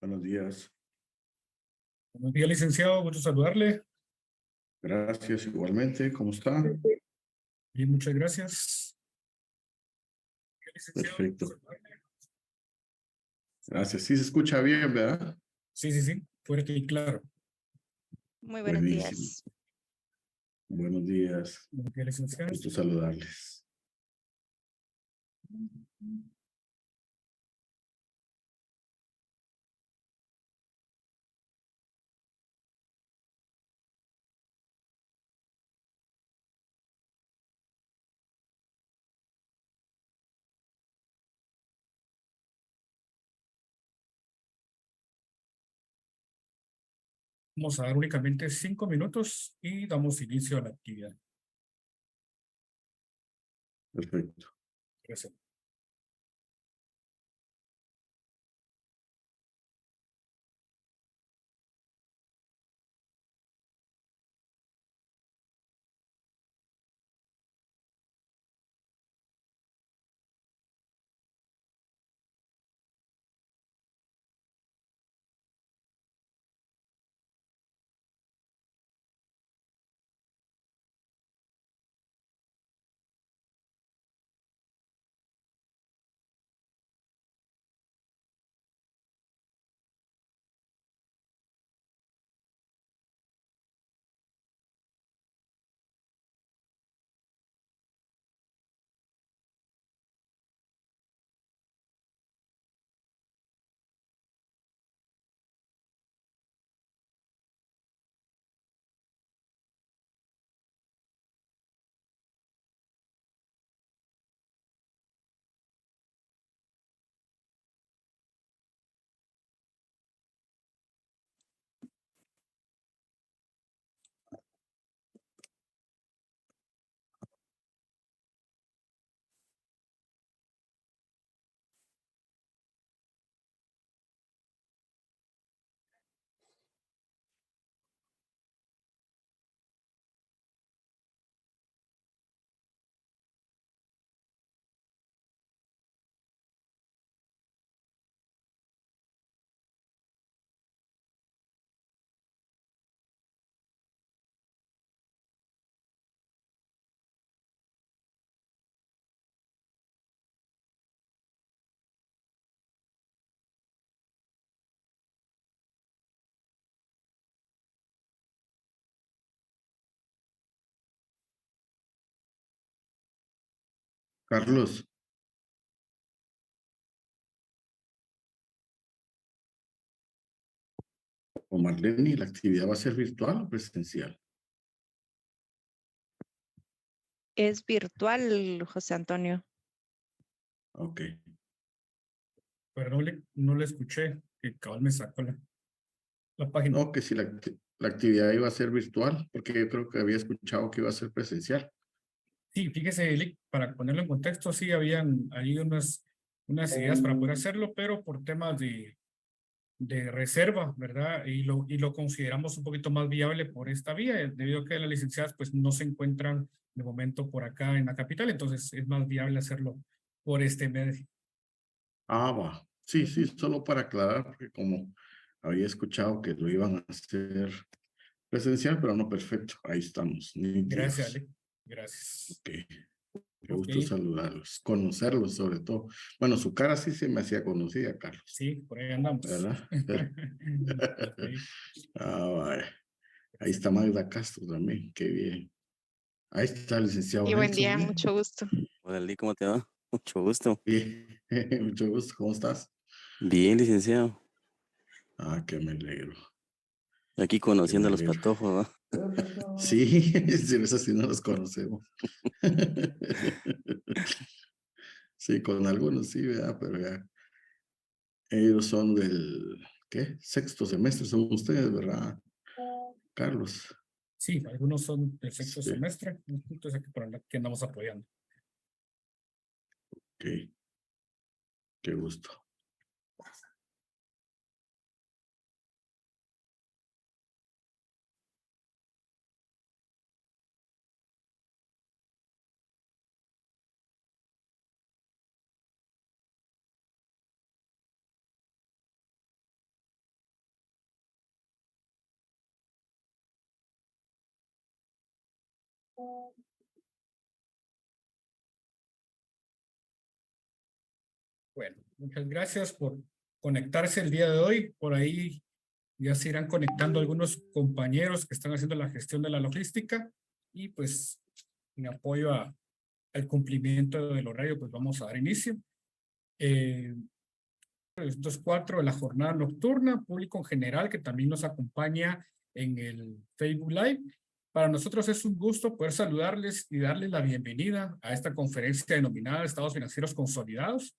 Buenos días. Buenos días, licenciado. Gusto saludarle. Gracias igualmente. ¿Cómo está? Bien, muchas gracias. Licenciado, gusto Perfecto. saludarle. Gracias. Sí se escucha bien, ¿verdad? Sí. Fuerte y claro. Muy buenos Buenísimo. días. Buenos días. Buenos días, licenciado. Gusto saludarles. Vamos a dar únicamente 5 minutos y damos inicio a la actividad. Perfecto. Gracias. Carlos o Marlene, ¿la actividad va a ser virtual o presencial? Es virtual, José Antonio. Ok. Pero no le escuché, que cabal me sacó la página. No, que si la actividad iba a ser virtual, porque yo creo que había escuchado que iba a ser presencial. Sí, fíjese, Lick, para ponerlo en contexto, sí habían ahí unas ideas para poder hacerlo, pero por temas de reserva, ¿verdad? Y lo consideramos un poquito más viable por esta vía, debido a que las licenciadas pues no se encuentran de momento por acá en la capital, entonces es más viable hacerlo por este medio. Ah, va. Sí, solo para aclarar, porque como había escuchado que lo iban a hacer presencial, pero no, perfecto. Ahí estamos, Gracias, nítidos. Ale. Gracias. Ok. Qué Ok, gusto saludarlos, conocerlos sobre todo. Bueno, su cara sí se me hacía conocida, Carlos, sí, por ahí andamos. ¿verdad? Ok, Vaya. Ahí está Magda Castro también, qué bien. Ahí está el licenciado Y buen Nelson. día, mucho gusto. Hola, Lee, ¿cómo te va? Mucho gusto. Bien, mucho gusto, ¿cómo estás? Bien, licenciado. Ah, que me alegro, Aquí que me conociendo a los alegro. patojos, ¿no? Sí, sí, eso sí no los conocemos. Sí, con algunos sí, ¿verdad? Pero ya, ellos son del, ¿qué? Sexto semestre, son ustedes, ¿verdad, Carlos? sí, algunos son del sexto Sí, semestre, entonces aquí por que andamos apoyando. ok, qué gusto. Bueno, muchas gracias por conectarse el día de hoy. Por ahí ya se irán conectando algunos compañeros que están haciendo la gestión de la logística y pues en apoyo al cumplimiento del horario, pues vamos a dar inicio. 2:04 de la jornada nocturna, público en general que también nos acompaña en el Facebook Live. Para nosotros es un gusto poder saludarles y darles la bienvenida a esta conferencia denominada Estados Financieros Consolidados.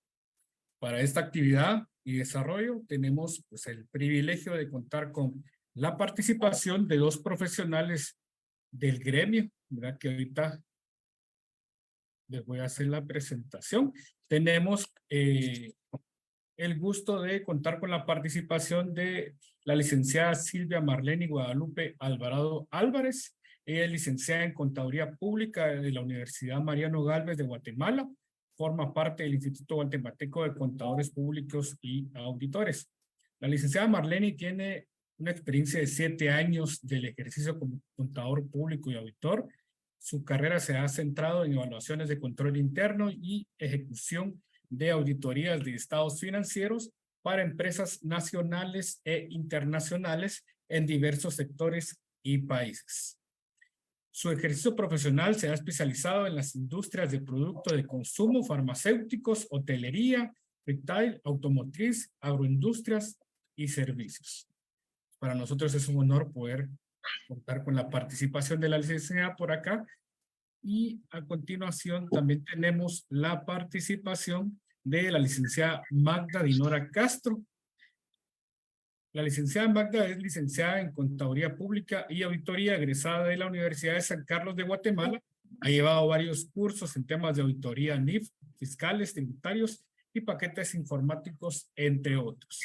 Para esta actividad y desarrollo tenemos pues, el privilegio de contar con la participación de dos profesionales del gremio, ¿verdad? Que ahorita les voy a hacer la presentación. Tenemos el gusto de contar con la participación de la licenciada Silvia Marlene Guadalupe Alvarado Álvarez. Ella es licenciada en Contaduría Pública de la Universidad Mariano Gálvez de Guatemala. Forma parte del Instituto Guatemalteco de Contadores Públicos y Auditores. La licenciada Marlene tiene una experiencia de 7 años del ejercicio como contador público y auditor. Su carrera se ha centrado en evaluaciones de control interno y ejecución de auditorías de estados financieros para empresas nacionales e internacionales en diversos sectores y países. Su ejercicio profesional se ha especializado en las industrias de productos de consumo, farmacéuticos, hotelería, retail, automotriz, agroindustrias y servicios. Para nosotros es un honor poder contar con la participación de la licenciada por acá. Y a continuación también tenemos la participación de la licenciada Magda Dinora Castro. La licenciada Magda es licenciada en Contaduría Pública y Auditoría, egresada de la Universidad de San Carlos de Guatemala. Ha llevado varios cursos en temas de auditoría NIF, fiscales, tributarios y paquetes informáticos, entre otros.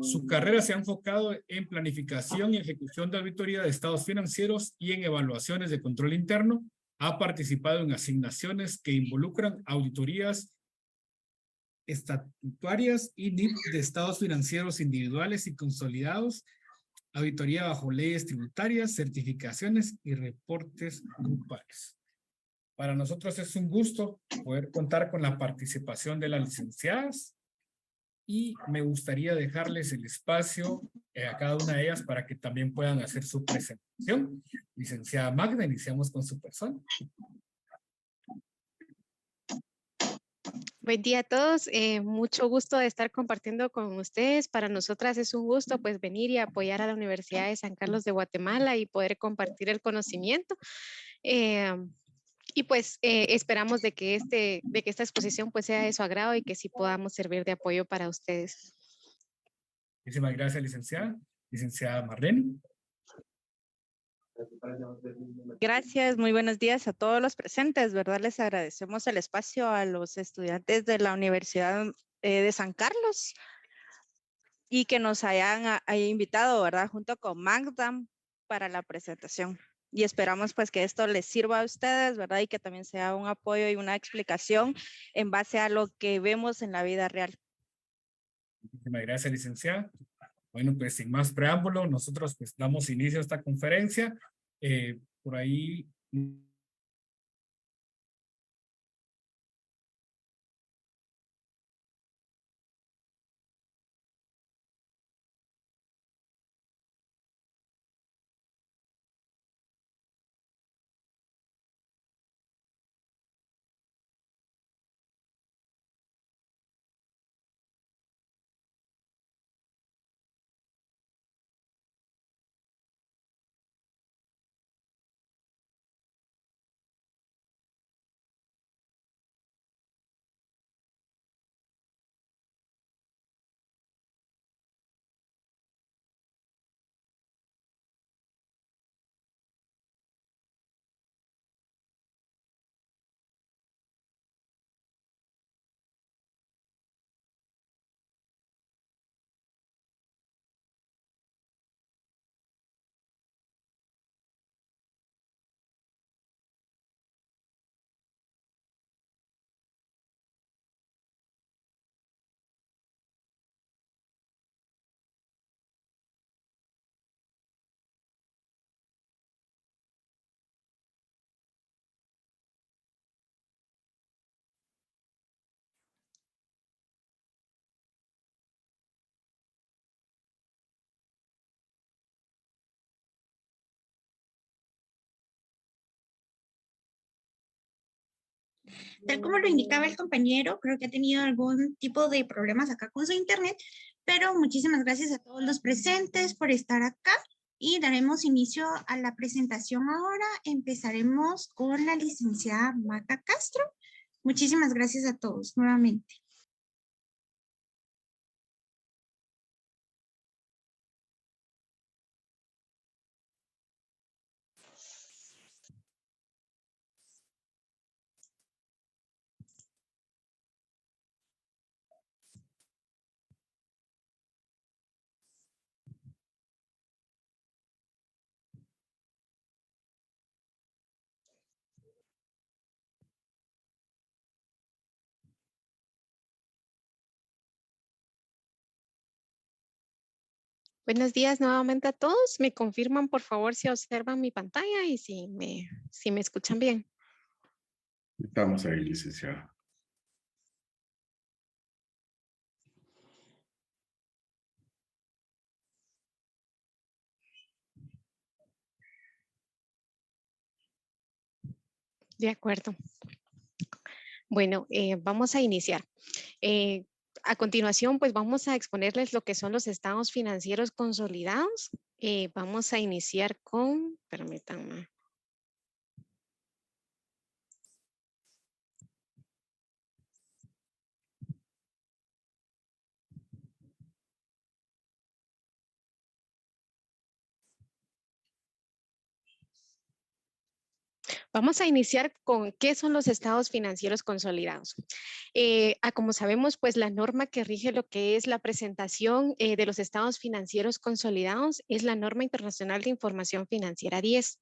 Su carrera se ha enfocado en planificación y ejecución de auditoría de estados financieros y en evaluaciones de control interno. Ha participado en asignaciones que involucran auditorías estatutarias y NIF de estados financieros individuales y consolidados, auditoría bajo leyes tributarias, certificaciones y reportes grupales. Para nosotros es un gusto poder contar con la participación de las licenciadas y me gustaría dejarles el espacio a cada una de ellas para que también puedan hacer su presentación. Licenciada Magda, iniciamos con su persona. Buen día a todos, mucho gusto de estar compartiendo con ustedes. Para nosotras es un gusto pues venir y apoyar a la Universidad de San Carlos de Guatemala y poder compartir el conocimiento. Y pues esperamos de que esta exposición pues sea de su agrado y que sí podamos servir de apoyo para ustedes. Muchísimas gracias, licenciada. Licenciada Marlene. Gracias, muy buenos días a todos los presentes, ¿verdad? Les agradecemos el espacio a los estudiantes de la Universidad de San Carlos y que nos hayan invitado, ¿verdad? Junto con Magda para la presentación. Y esperamos pues que esto les sirva a ustedes, ¿verdad? Y que también sea un apoyo y una explicación en base a lo que vemos en la vida real. Muchísimas gracias, licenciada. Bueno, pues sin más preámbulo, nosotros pues damos inicio a esta conferencia. Por ahí Tal como lo indicaba el compañero, creo que ha tenido algún tipo de problemas acá con su internet, pero muchísimas gracias a todos los presentes por estar acá y daremos inicio a la presentación ahora. Empezaremos con la licenciada Maca Castro. Muchísimas gracias a todos nuevamente. Buenos días nuevamente a todos. Me confirman, por favor, si observan mi pantalla y si me escuchan bien. Estamos ahí, licenciada. De acuerdo. Bueno, vamos a iniciar. A continuación, pues vamos a exponerles lo que son los estados financieros consolidados. Vamos a iniciar con, permítanme. Vamos a iniciar con qué son los estados financieros consolidados. Como sabemos, pues la norma que rige lo que es la presentación de los estados financieros consolidados es la norma internacional de información financiera 10.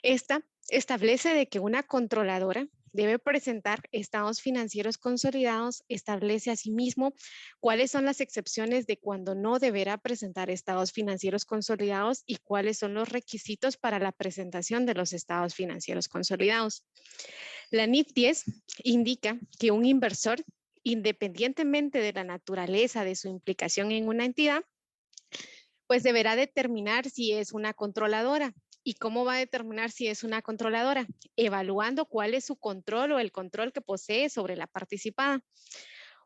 Esta establece de que una controladora debe presentar estados financieros consolidados, establece asimismo cuáles son las excepciones de cuando no deberá presentar estados financieros consolidados y cuáles son los requisitos para la presentación de los estados financieros consolidados. La NIF 10 indica que un inversor, independientemente de la naturaleza de su implicación en una entidad, pues deberá determinar si es una controladora. ¿Y cómo va a determinar si es una controladora? Evaluando cuál es su control o el control que posee sobre la participada.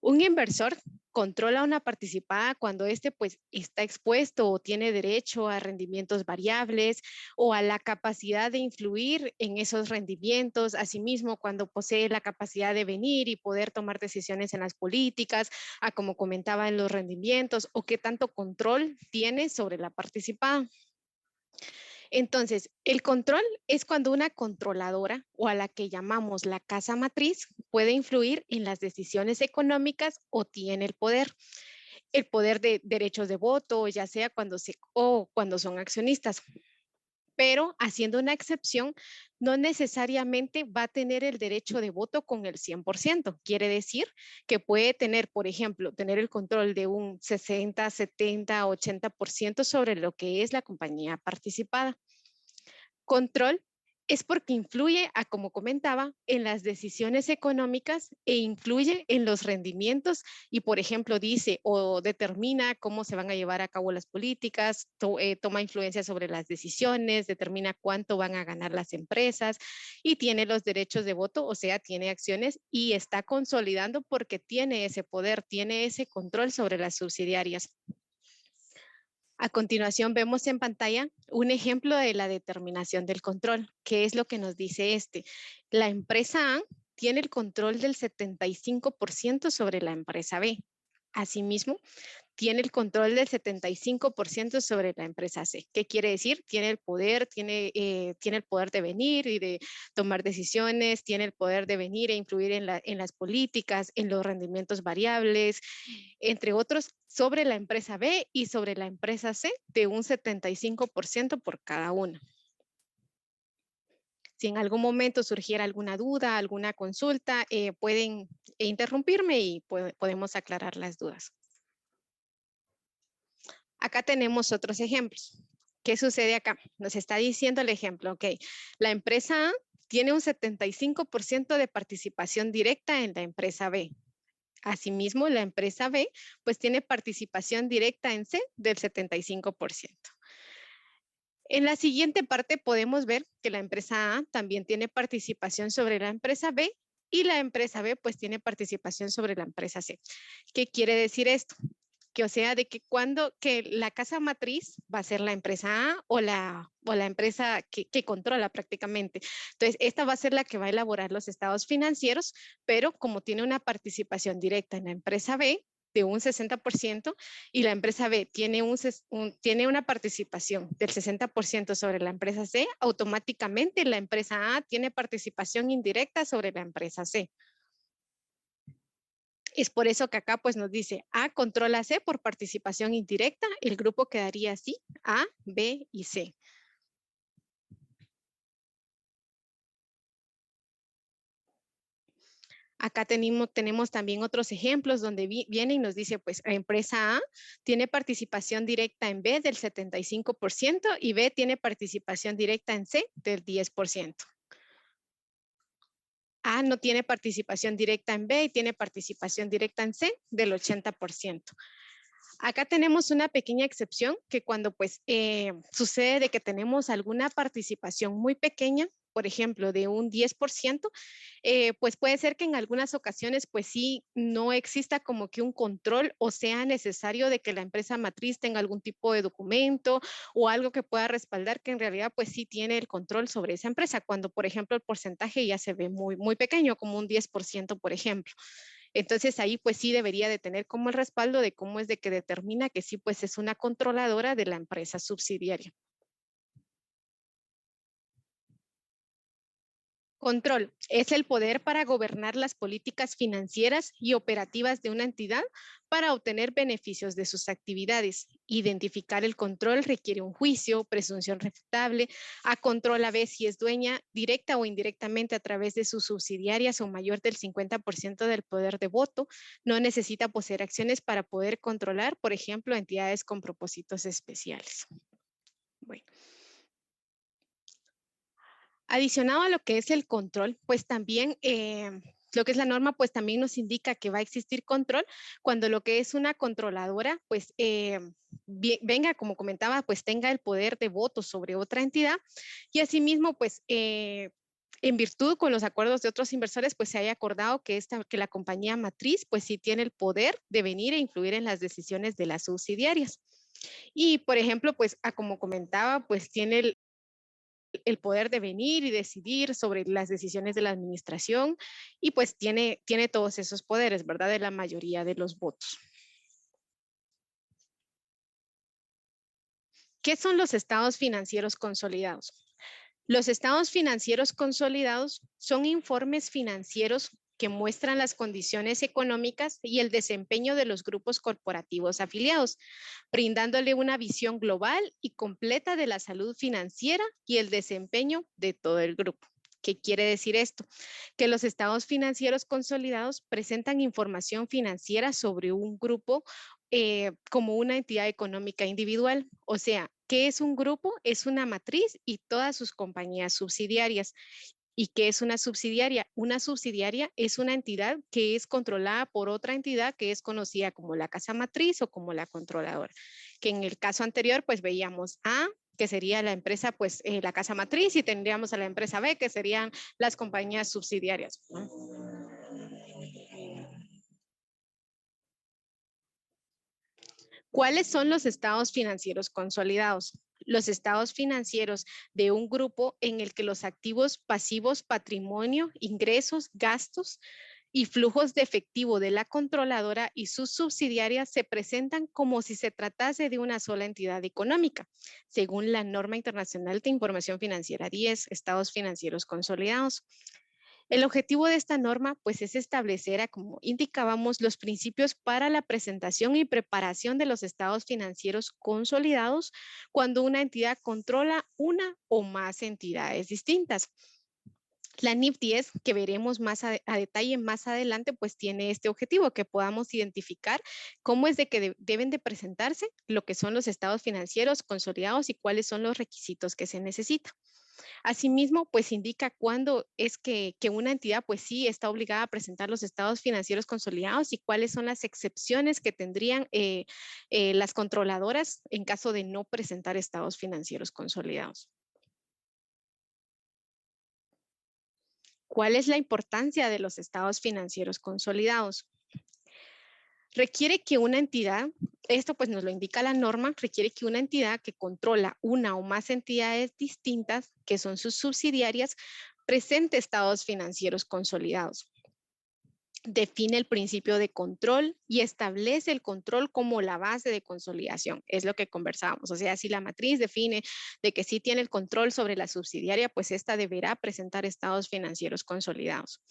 Un inversor controla una participada cuando éste pues está expuesto o tiene derecho a rendimientos variables o a la capacidad de influir en esos rendimientos, asimismo cuando posee la capacidad de venir y poder tomar decisiones en las políticas, como comentaba en los rendimientos, o qué tanto control tiene sobre la participada. Entonces, el control es cuando una controladora o a la que llamamos la casa matriz puede influir en las decisiones económicas o tiene el poder de derechos de voto, ya sea cuando son accionistas. Pero haciendo una excepción, no necesariamente va a tener el derecho de voto con el 100%. Quiere decir que puede tener, por ejemplo, tener el control de un 60, 70, 80% sobre lo que es la compañía participada. Control es porque influye, como comentaba, en las decisiones económicas e influye en los rendimientos y, por ejemplo, dice o determina cómo se van a llevar a cabo las políticas, toma influencia sobre las decisiones, determina cuánto van a ganar las empresas y tiene los derechos de voto, o sea, tiene acciones y está consolidando porque tiene ese poder, tiene ese control sobre las subsidiarias. A continuación vemos en pantalla un ejemplo de la determinación del control. ¿Qué es lo que nos dice este? La empresa A tiene el control del 75% sobre la empresa B. Asimismo, tiene el control del 75% sobre la empresa C. ¿Qué quiere decir? Tiene el poder, tiene el poder de venir y de tomar decisiones, tiene el poder de venir e influir en las políticas, en los rendimientos variables, entre otros, sobre la empresa B y sobre la empresa C de un 75% por cada una. Si en algún momento surgiera alguna duda, alguna consulta, pueden interrumpirme y podemos aclarar las dudas. Acá tenemos otros ejemplos. ¿Qué sucede acá? Nos está diciendo el ejemplo, ok, la empresa A tiene un 75% de participación directa en la empresa B. Asimismo, la empresa B pues tiene participación directa en C del 75%. En la siguiente parte podemos ver que la empresa A también tiene participación sobre la empresa B y la empresa B pues tiene participación sobre la empresa C. ¿Qué quiere decir esto? Que o sea, de que que la casa matriz va a ser la empresa A o la empresa que controla prácticamente. Entonces, esta va a ser la que va a elaborar los estados financieros, pero como tiene una participación directa en la empresa B, de un 60% y la empresa B tiene, tiene una participación del 60% sobre la empresa C, automáticamente la empresa A tiene participación indirecta sobre la empresa C. Es por eso que acá pues nos dice A controla C por participación indirecta, el grupo quedaría así, A, B y C. Acá tenemos también otros ejemplos donde viene y nos dice, pues, la empresa A tiene participación directa en B del 75% y B tiene participación directa en C del 10%. A no tiene participación directa en B y tiene participación directa en C del 80%. Acá tenemos una pequeña excepción que cuando pues sucede de que tenemos alguna participación muy pequeña, por ejemplo, de un 10%, pues puede ser que en algunas ocasiones pues sí no exista como que un control o sea necesario de que la empresa matriz tenga algún tipo de documento o algo que pueda respaldar que en realidad pues sí tiene el control sobre esa empresa, cuando por ejemplo el porcentaje ya se ve muy, muy pequeño, como un 10%, por ejemplo. Entonces ahí pues sí debería de tener como el respaldo de cómo es de que determina que sí pues es una controladora de la empresa subsidiaria. Control es el poder para gobernar las políticas financieras y operativas de una entidad para obtener beneficios de sus actividades. Identificar el control requiere un juicio, presunción refutable. A control a vez si es dueña directa o indirectamente a través de sus subsidiarias o mayor del 50% del poder de voto. No necesita poseer acciones para poder controlar, por ejemplo, entidades con propósitos especiales. Bueno. Adicionado a lo que es el control, pues también lo que es la norma, pues también nos indica que va a existir control cuando lo que es una controladora, pues venga, como comentaba, pues tenga el poder de voto sobre otra entidad y asimismo, pues en virtud con los acuerdos de otros inversores, pues se haya acordado que la compañía matriz, pues sí tiene el poder de venir e influir en las decisiones de las subsidiarias. Y, por ejemplo, pues como comentaba, pues tiene el poder de venir y decidir sobre las decisiones de la administración y pues tiene todos esos poderes, ¿verdad? De la mayoría de los votos. ¿Qué son los estados financieros consolidados? Los estados financieros consolidados son informes financieros que muestran las condiciones económicas y el desempeño de los grupos corporativos afiliados, brindándole una visión global y completa de la salud financiera y el desempeño de todo el grupo. ¿Qué quiere decir esto? Que los estados financieros consolidados presentan información financiera sobre un grupo como una entidad económica individual. O sea, ¿qué es un grupo? Es una matriz y todas sus compañías subsidiarias. ¿Y qué es una subsidiaria? Una subsidiaria es una entidad que es controlada por otra entidad que es conocida como la casa matriz o como la controladora. Que en el caso anterior, pues veíamos A, que sería la empresa, pues la casa matriz, y tendríamos a la empresa B, que serían las compañías subsidiarias, ¿no? ¿Cuáles son los estados financieros consolidados? Los estados financieros de un grupo en el que los activos, pasivos, patrimonio, ingresos, gastos y flujos de efectivo de la controladora y sus subsidiarias se presentan como si se tratase de una sola entidad económica, según la norma internacional de información financiera 10, estados financieros consolidados. El objetivo de esta norma, pues, es establecer, como indicábamos, los principios para la presentación y preparación de los estados financieros consolidados cuando una entidad controla una o más entidades distintas. La NIF 10, que veremos más a detalle más adelante, pues tiene este objetivo, que podamos identificar cómo es de que deben de presentarse lo que son los estados financieros consolidados y cuáles son los requisitos que se necesitan. Asimismo, pues indica cuándo es que una entidad pues sí está obligada a presentar los estados financieros consolidados y cuáles son las excepciones que tendrían las controladoras en caso de no presentar estados financieros consolidados. ¿Cuál es la importancia de los estados financieros consolidados? Requiere que una entidad, esto pues nos lo indica la norma, requiere que una entidad que controla una o más entidades distintas, que son sus subsidiarias, presente estados financieros consolidados. Define el principio de control y establece el control como la base de consolidación. Es lo que conversábamos. O sea, si la matriz define de que sí tiene el control sobre la subsidiaria, pues esta deberá presentar estados financieros consolidados.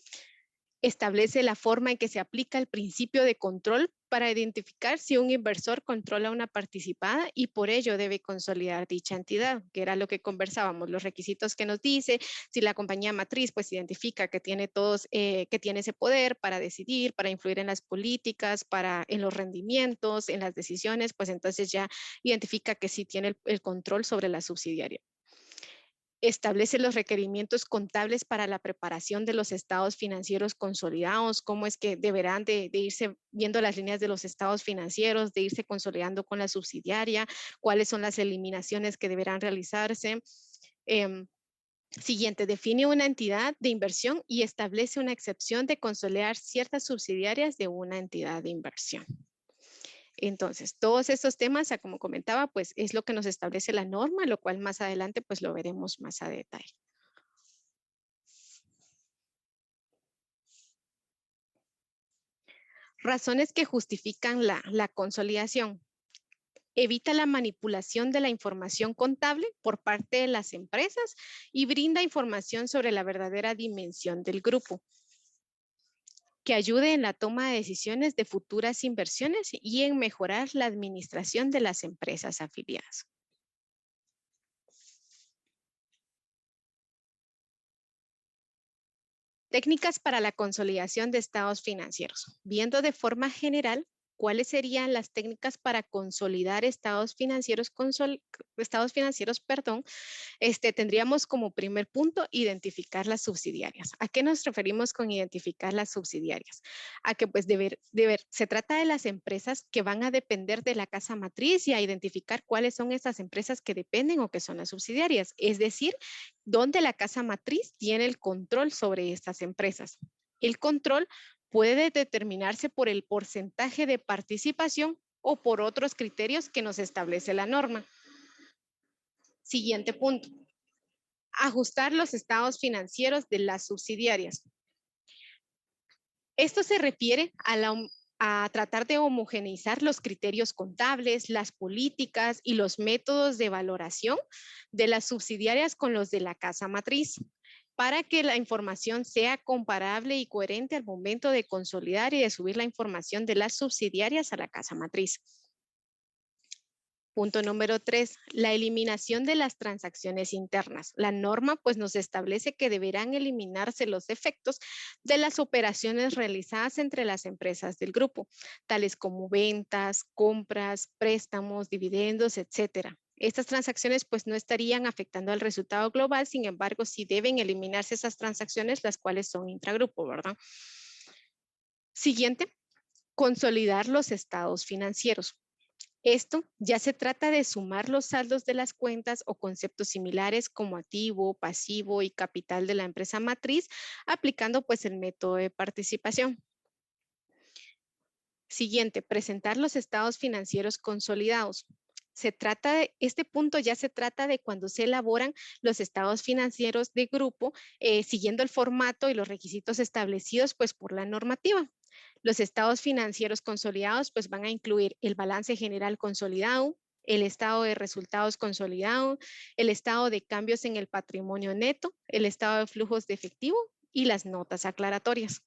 Establece la forma en que se aplica el principio de control para identificar si un inversor controla una participada y por ello debe consolidar dicha entidad, que era lo que conversábamos, los requisitos que nos dice, si la compañía matriz pues identifica que tiene que tiene ese poder para decidir, para influir en las políticas, en los rendimientos, en las decisiones, pues entonces ya identifica que sí tiene el control sobre la subsidiaria. Establece los requerimientos contables para la preparación de los estados financieros consolidados, cómo es que deberán de irse viendo las líneas de los estados financieros, de irse consolidando con la subsidiaria, cuáles son las eliminaciones que deberán realizarse. Siguiente, define una entidad de inversión y establece una excepción de consolidar ciertas subsidiarias de una entidad de inversión. Entonces, todos estos temas, como comentaba, pues es lo que nos establece la norma, lo cual más adelante pues lo veremos más a detalle. Razones que justifican la consolidación. Evita la manipulación de la información contable por parte de las empresas y brinda información sobre la verdadera dimensión del grupo, que ayude en la toma de decisiones de futuras inversiones y en mejorar la administración de las empresas afiliadas. Técnicas para la consolidación de estados financieros. Viendo de forma general cuáles serían las técnicas para consolidar estados financieros, tendríamos como primer punto identificar las subsidiarias. ¿A qué nos referimos con identificar las subsidiarias? A que pues se trata de las empresas que van a depender de la casa matriz y a identificar cuáles son esas empresas que dependen o que son las subsidiarias. Es decir, dónde la casa matriz tiene el control sobre estas empresas. El control puede determinarse por el porcentaje de participación o por otros criterios que nos establece la norma. Siguiente punto. Ajustar los estados financieros de las subsidiarias. Esto se refiere a tratar de homogeneizar los criterios contables, las políticas y los métodos de valoración de las subsidiarias con los de la casa matriz, para que la información sea comparable y coherente al momento de consolidar y de subir la información de las subsidiarias a la casa matriz. Punto número 3, la eliminación de las transacciones internas. La norma pues nos establece que deberán eliminarse los efectos de las operaciones realizadas entre las empresas del grupo, tales como ventas, compras, préstamos, dividendos, etcétera. Estas transacciones pues no estarían afectando al resultado global, sin embargo, sí deben eliminarse esas transacciones, las cuales son intragrupo, ¿verdad? Siguiente, consolidar los estados financieros. Esto ya se trata de sumar los saldos de las cuentas o conceptos similares como activo, pasivo y capital de la empresa matriz, aplicando pues el método de participación. Siguiente, presentar los estados financieros consolidados. Este punto ya se trata de cuando se elaboran los estados financieros de grupo, siguiendo el formato y los requisitos establecidos pues por la normativa. Los estados financieros consolidados pues van a incluir el balance general consolidado, el estado de resultados consolidado, el estado de cambios en el patrimonio neto, el estado de flujos de efectivo y las notas aclaratorias.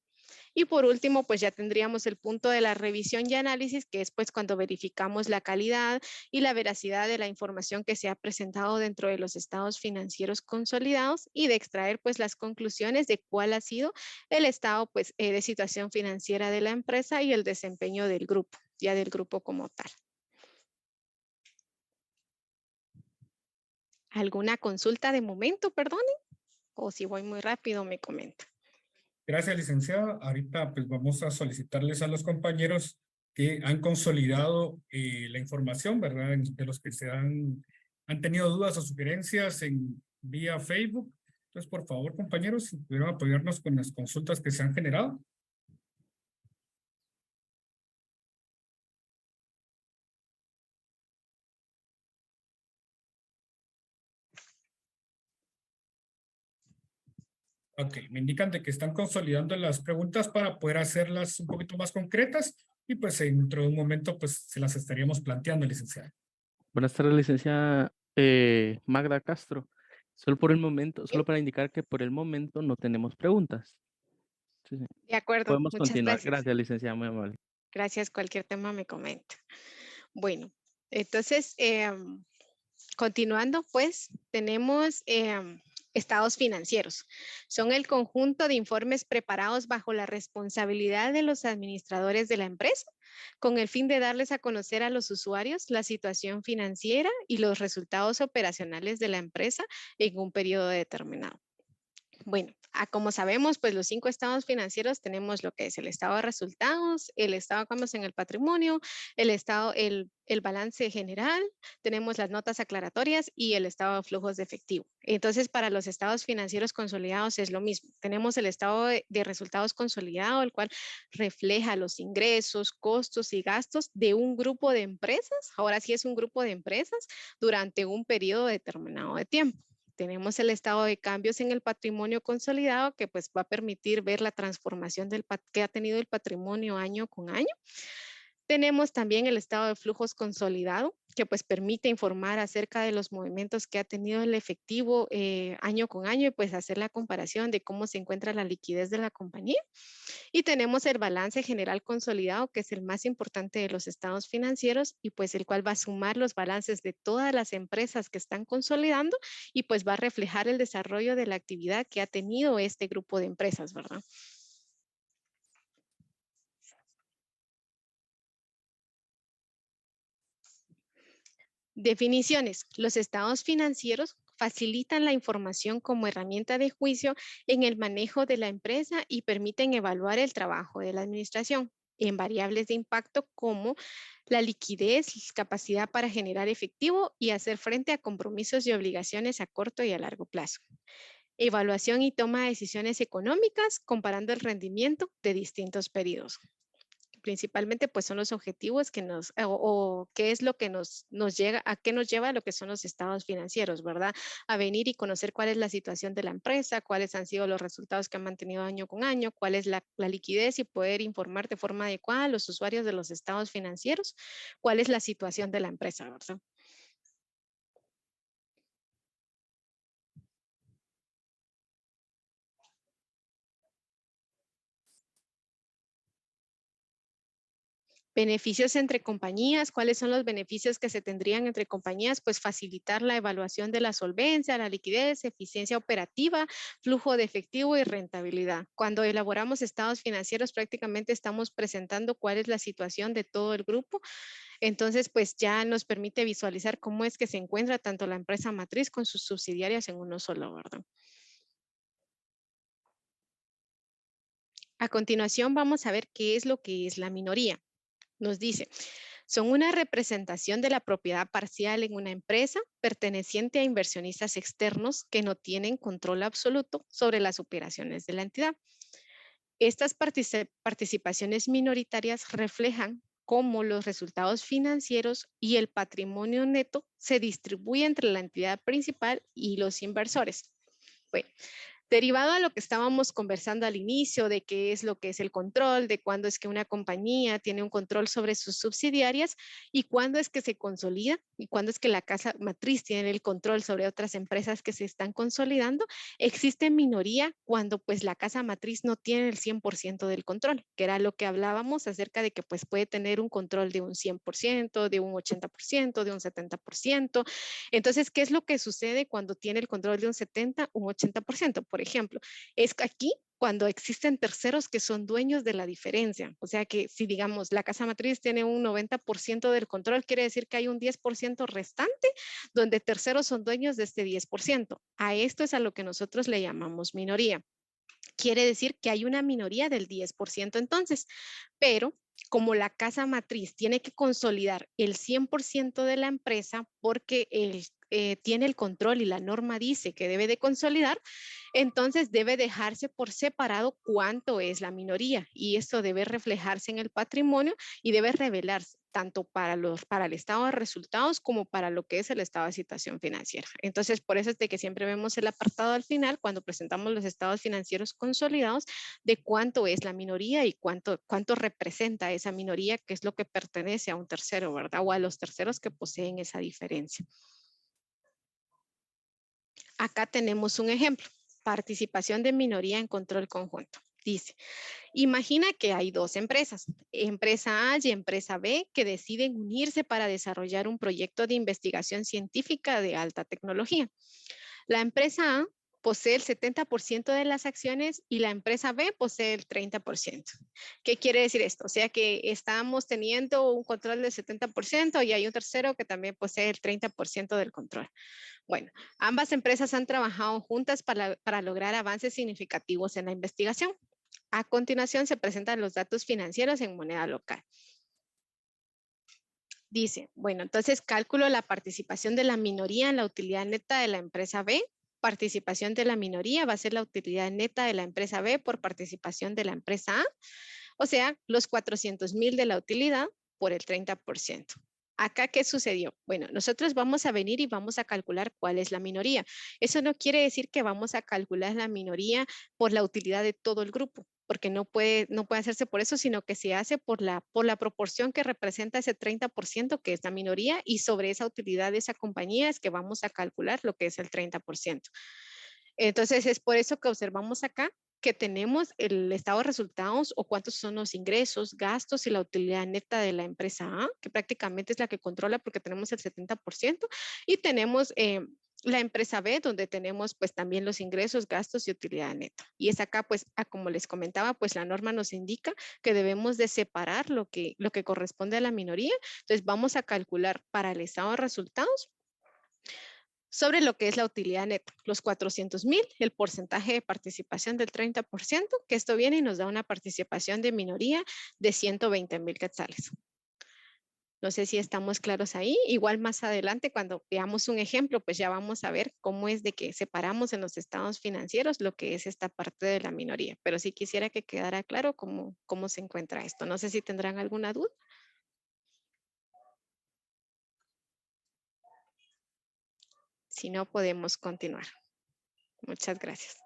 Y por último, pues ya tendríamos el punto de la revisión y análisis, que es pues cuando verificamos la calidad y la veracidad de la información que se ha presentado dentro de los estados financieros consolidados y de extraer pues las conclusiones de cuál ha sido el estado pues de situación financiera de la empresa y el desempeño del grupo, ya del grupo como tal. ¿Alguna consulta de momento, perdonen? O si voy muy rápido, me comenta. Gracias, licenciada. Ahorita pues vamos a solicitarles a los compañeros que han consolidado la información, ¿verdad? De los que han tenido dudas o sugerencias vía Facebook, Entonces, por favor, compañeros, si pudieran apoyarnos con las consultas que se han generado. Ok, me indican de que están consolidando las preguntas para poder hacerlas un poquito más concretas y pues dentro de un momento pues se las estaríamos planteando, licenciada. Buenas tardes, licenciada Magda Castro. Solo por el momento, solo para indicar que por el momento no tenemos preguntas. Sí, sí. De acuerdo, Podemos muchas continuar. gracias. Gracias, licenciada, muy amable. Gracias, cualquier tema me comenta. Bueno, entonces, continuando, pues, tenemos estados financieros. Son el conjunto de informes preparados bajo la responsabilidad de los administradores de la empresa, con el fin de darles a conocer a los usuarios la situación financiera y los resultados operacionales de la empresa en un periodo determinado. Bueno, como sabemos, pues los 5 estados financieros tenemos lo que es el estado de resultados, el estado de cambios en el patrimonio, el balance general, tenemos las notas aclaratorias y el estado de flujos de efectivo. Entonces, para los estados financieros consolidados es lo mismo. Tenemos el estado de resultados consolidado, el cual refleja los ingresos, costos y gastos de un grupo de empresas. Ahora sí es un grupo de empresas durante un periodo determinado de tiempo. Tenemos el estado de cambios en el patrimonio consolidado que pues va a permitir ver la transformación que ha tenido el patrimonio año con año. Tenemos también el estado de flujos consolidado, que pues permite informar acerca de los movimientos que ha tenido el efectivo año con año y pues hacer la comparación de cómo se encuentra la liquidez de la compañía. Y tenemos el balance general consolidado, que es el más importante de los estados financieros y pues el cual va a sumar los balances de todas las empresas que están consolidando y pues va a reflejar el desarrollo de la actividad que ha tenido este grupo de empresas, ¿verdad? Definiciones. Los estados financieros facilitan la información como herramienta de juicio en el manejo de la empresa y permiten evaluar el trabajo de la administración en variables de impacto como la liquidez, capacidad para generar efectivo y hacer frente a compromisos y obligaciones a corto y a largo plazo. Evaluación y toma de decisiones económicas comparando el rendimiento de distintos periodos. Principalmente pues son los objetivos que o qué es lo que nos llega, a qué nos lleva lo que son los estados financieros, ¿verdad? A venir y conocer cuál es la situación de la empresa, cuáles han sido los resultados que han mantenido año con año, cuál es la liquidez y poder informar de forma adecuada a los usuarios de los estados financieros, cuál es la situación de la empresa, ¿verdad? Beneficios entre compañías. ¿Cuáles son los beneficios que se tendrían entre compañías? Pues facilitar la evaluación de la solvencia, la liquidez, eficiencia operativa, flujo de efectivo y rentabilidad. Cuando elaboramos estados financieros, prácticamente estamos presentando cuál es la situación de todo el grupo. Entonces, pues ya nos permite visualizar cómo es que se encuentra tanto la empresa matriz con sus subsidiarias en uno solo, ¿verdad? A continuación, vamos a ver qué es lo que es la minoría. Nos dice, son una representación de la propiedad parcial en una empresa perteneciente a inversionistas externos que no tienen control absoluto sobre las operaciones de la entidad. Estas participaciones minoritarias reflejan cómo los resultados financieros y el patrimonio neto se distribuyen entre la entidad principal y los inversores. Bueno, derivado a lo que estábamos conversando al inicio de qué es lo que es el control, de cuándo es que una compañía tiene un control sobre sus subsidiarias y cuándo es que se consolida y cuándo es que la casa matriz tiene el control sobre otras empresas que se están consolidando, existe minoría cuando pues la casa matriz no tiene el 100% del control, que era lo que hablábamos acerca de que pues puede tener un control de un 100%, de un 80%, de un 70%. Entonces, ¿qué es lo que sucede cuando tiene el control de un 70, un 80%? Por ejemplo, es que aquí cuando existen terceros que son dueños de la diferencia. O sea que si digamos la casa matriz tiene un 90% del control, quiere decir que hay un 10% restante donde terceros son dueños de este 10%. A esto es a lo que nosotros le llamamos minoría. Quiere decir que hay una minoría del 10% entonces, pero como la casa matriz tiene que consolidar el 100% de la empresa porque tiene el control y la norma dice que debe de consolidar, entonces debe dejarse por separado cuánto es la minoría y esto debe reflejarse en el patrimonio y debe revelarse tanto para el estado de resultados como para lo que es el estado de situación financiera. Entonces, por eso es de que siempre vemos el apartado al final cuando presentamos los estados financieros consolidados de cuánto es la minoría y cuánto representa esa minoría, que es lo que pertenece a un tercero, ¿verdad? O a los terceros que poseen esa diferencia. Acá tenemos un ejemplo, participación de minoría en control conjunto. Dice, imagina que hay dos empresas, empresa A y empresa B, que deciden unirse para desarrollar un proyecto de investigación científica de alta tecnología. La empresa A posee el 70% de las acciones y la empresa B posee el 30%. ¿Qué quiere decir esto? O sea que estamos teniendo un control del 70% y hay un tercero que también posee el 30% del control. Bueno, ambas empresas han trabajado juntas para lograr avances significativos en la investigación. A continuación se presentan los datos financieros en moneda local. Dice, bueno, entonces cálculo la participación de la minoría en la utilidad neta de la empresa B. Participación de la minoría va a ser la utilidad neta de la empresa B por participación de la empresa A. O sea, los 400,000 de la utilidad por el 30%. Acá, ¿qué sucedió? Bueno, nosotros vamos a venir y vamos a calcular cuál es la minoría. Eso no quiere decir que vamos a calcular la minoría por la utilidad de todo el grupo, porque no puede hacerse por eso, sino que se hace por la proporción que representa ese 30% que es la minoría y sobre esa utilidad de esa compañía es que vamos a calcular lo que es el 30%. Entonces, es por eso que observamos acá que tenemos el estado de resultados o cuántos son los ingresos, gastos y la utilidad neta de la empresa A, que prácticamente es la que controla porque tenemos el 70%, y tenemos la empresa B, donde tenemos pues también los ingresos, gastos y utilidad neta. Y es acá pues, como les comentaba, pues la norma nos indica que debemos de separar lo que corresponde a la minoría. Entonces vamos a calcular para el estado de resultados sobre lo que es la utilidad neta, los 400,000, el porcentaje de participación del 30%, que esto viene y nos da una participación de minoría de 120,000 quetzales. No sé si estamos claros ahí. Igual más adelante, cuando veamos un ejemplo, pues ya vamos a ver cómo es de que separamos en los estados financieros lo que es esta parte de la minoría. Pero sí quisiera que quedara claro cómo se encuentra esto. No sé si tendrán alguna duda. Si no, podemos continuar. Muchas gracias.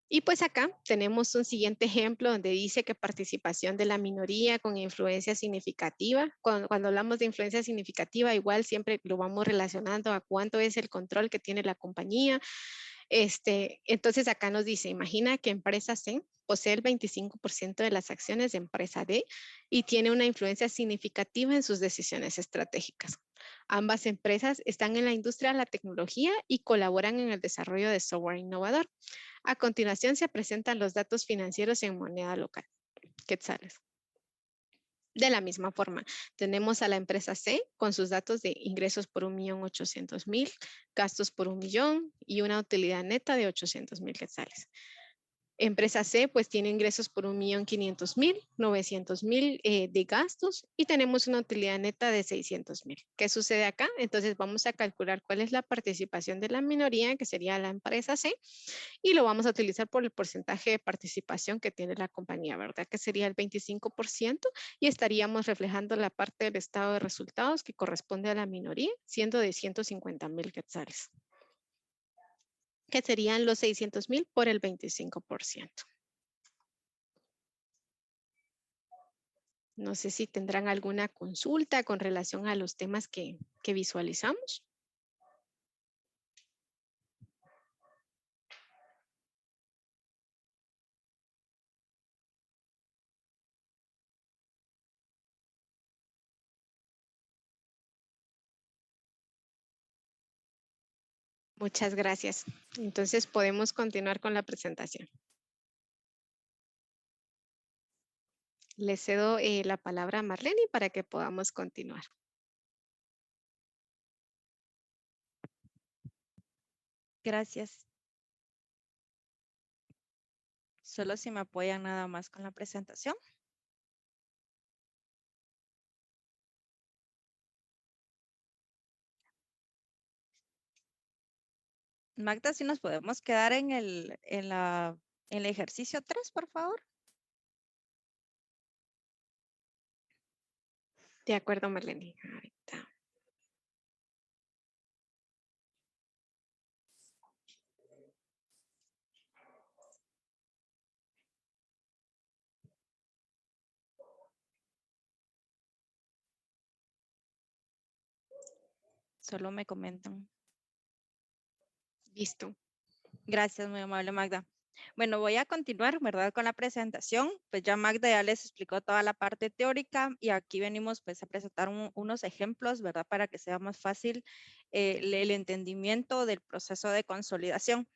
Y pues acá tenemos un siguiente ejemplo donde dice que participación de la minoría con influencia significativa. Cuando hablamos de influencia significativa, igual siempre lo vamos relacionando a cuánto es el control que tiene la compañía. Entonces acá nos dice, imagina que empresa C posee el 25% de las acciones de empresa D y tiene una influencia significativa en sus decisiones estratégicas. Ambas empresas están en la industria de la tecnología y colaboran en el desarrollo de software innovador. A continuación se presentan los datos financieros en moneda local, quetzales. De la misma forma, tenemos a la empresa C con sus datos de ingresos por 1,800,000, gastos por 1,000,000 y una utilidad neta de 800,000 quetzales. Empresa C pues tiene ingresos por 1,500,000, 900,000 de gastos y tenemos una utilidad neta de 600,000. ¿Qué sucede acá? Entonces vamos a calcular cuál es la participación de la minoría, que sería la empresa C, y lo vamos a utilizar por el porcentaje de participación que tiene la compañía, ¿verdad? Que sería el 25% y estaríamos reflejando la parte del estado de resultados que corresponde a la minoría, siendo de 150,000 quetzales, que serían los 600,000 por el 25%. No sé si tendrán alguna consulta con relación a los temas que visualizamos. Muchas gracias. Entonces podemos continuar con la presentación. Le cedo la palabra a Marlene para que podamos continuar. Gracias. Solo si me apoyan nada más con la presentación. Magda, si nos podemos quedar en el ejercicio 3, por favor. De acuerdo, Marlene. Ahorita. Solo me comentan. Listo. Gracias, muy amable, Magda. Bueno, voy a continuar, ¿verdad? Con la presentación. Pues ya Magda ya les explicó toda la parte teórica y aquí venimos pues a presentar unos ejemplos, ¿verdad? Para que sea más fácil el entendimiento del proceso de consolidación.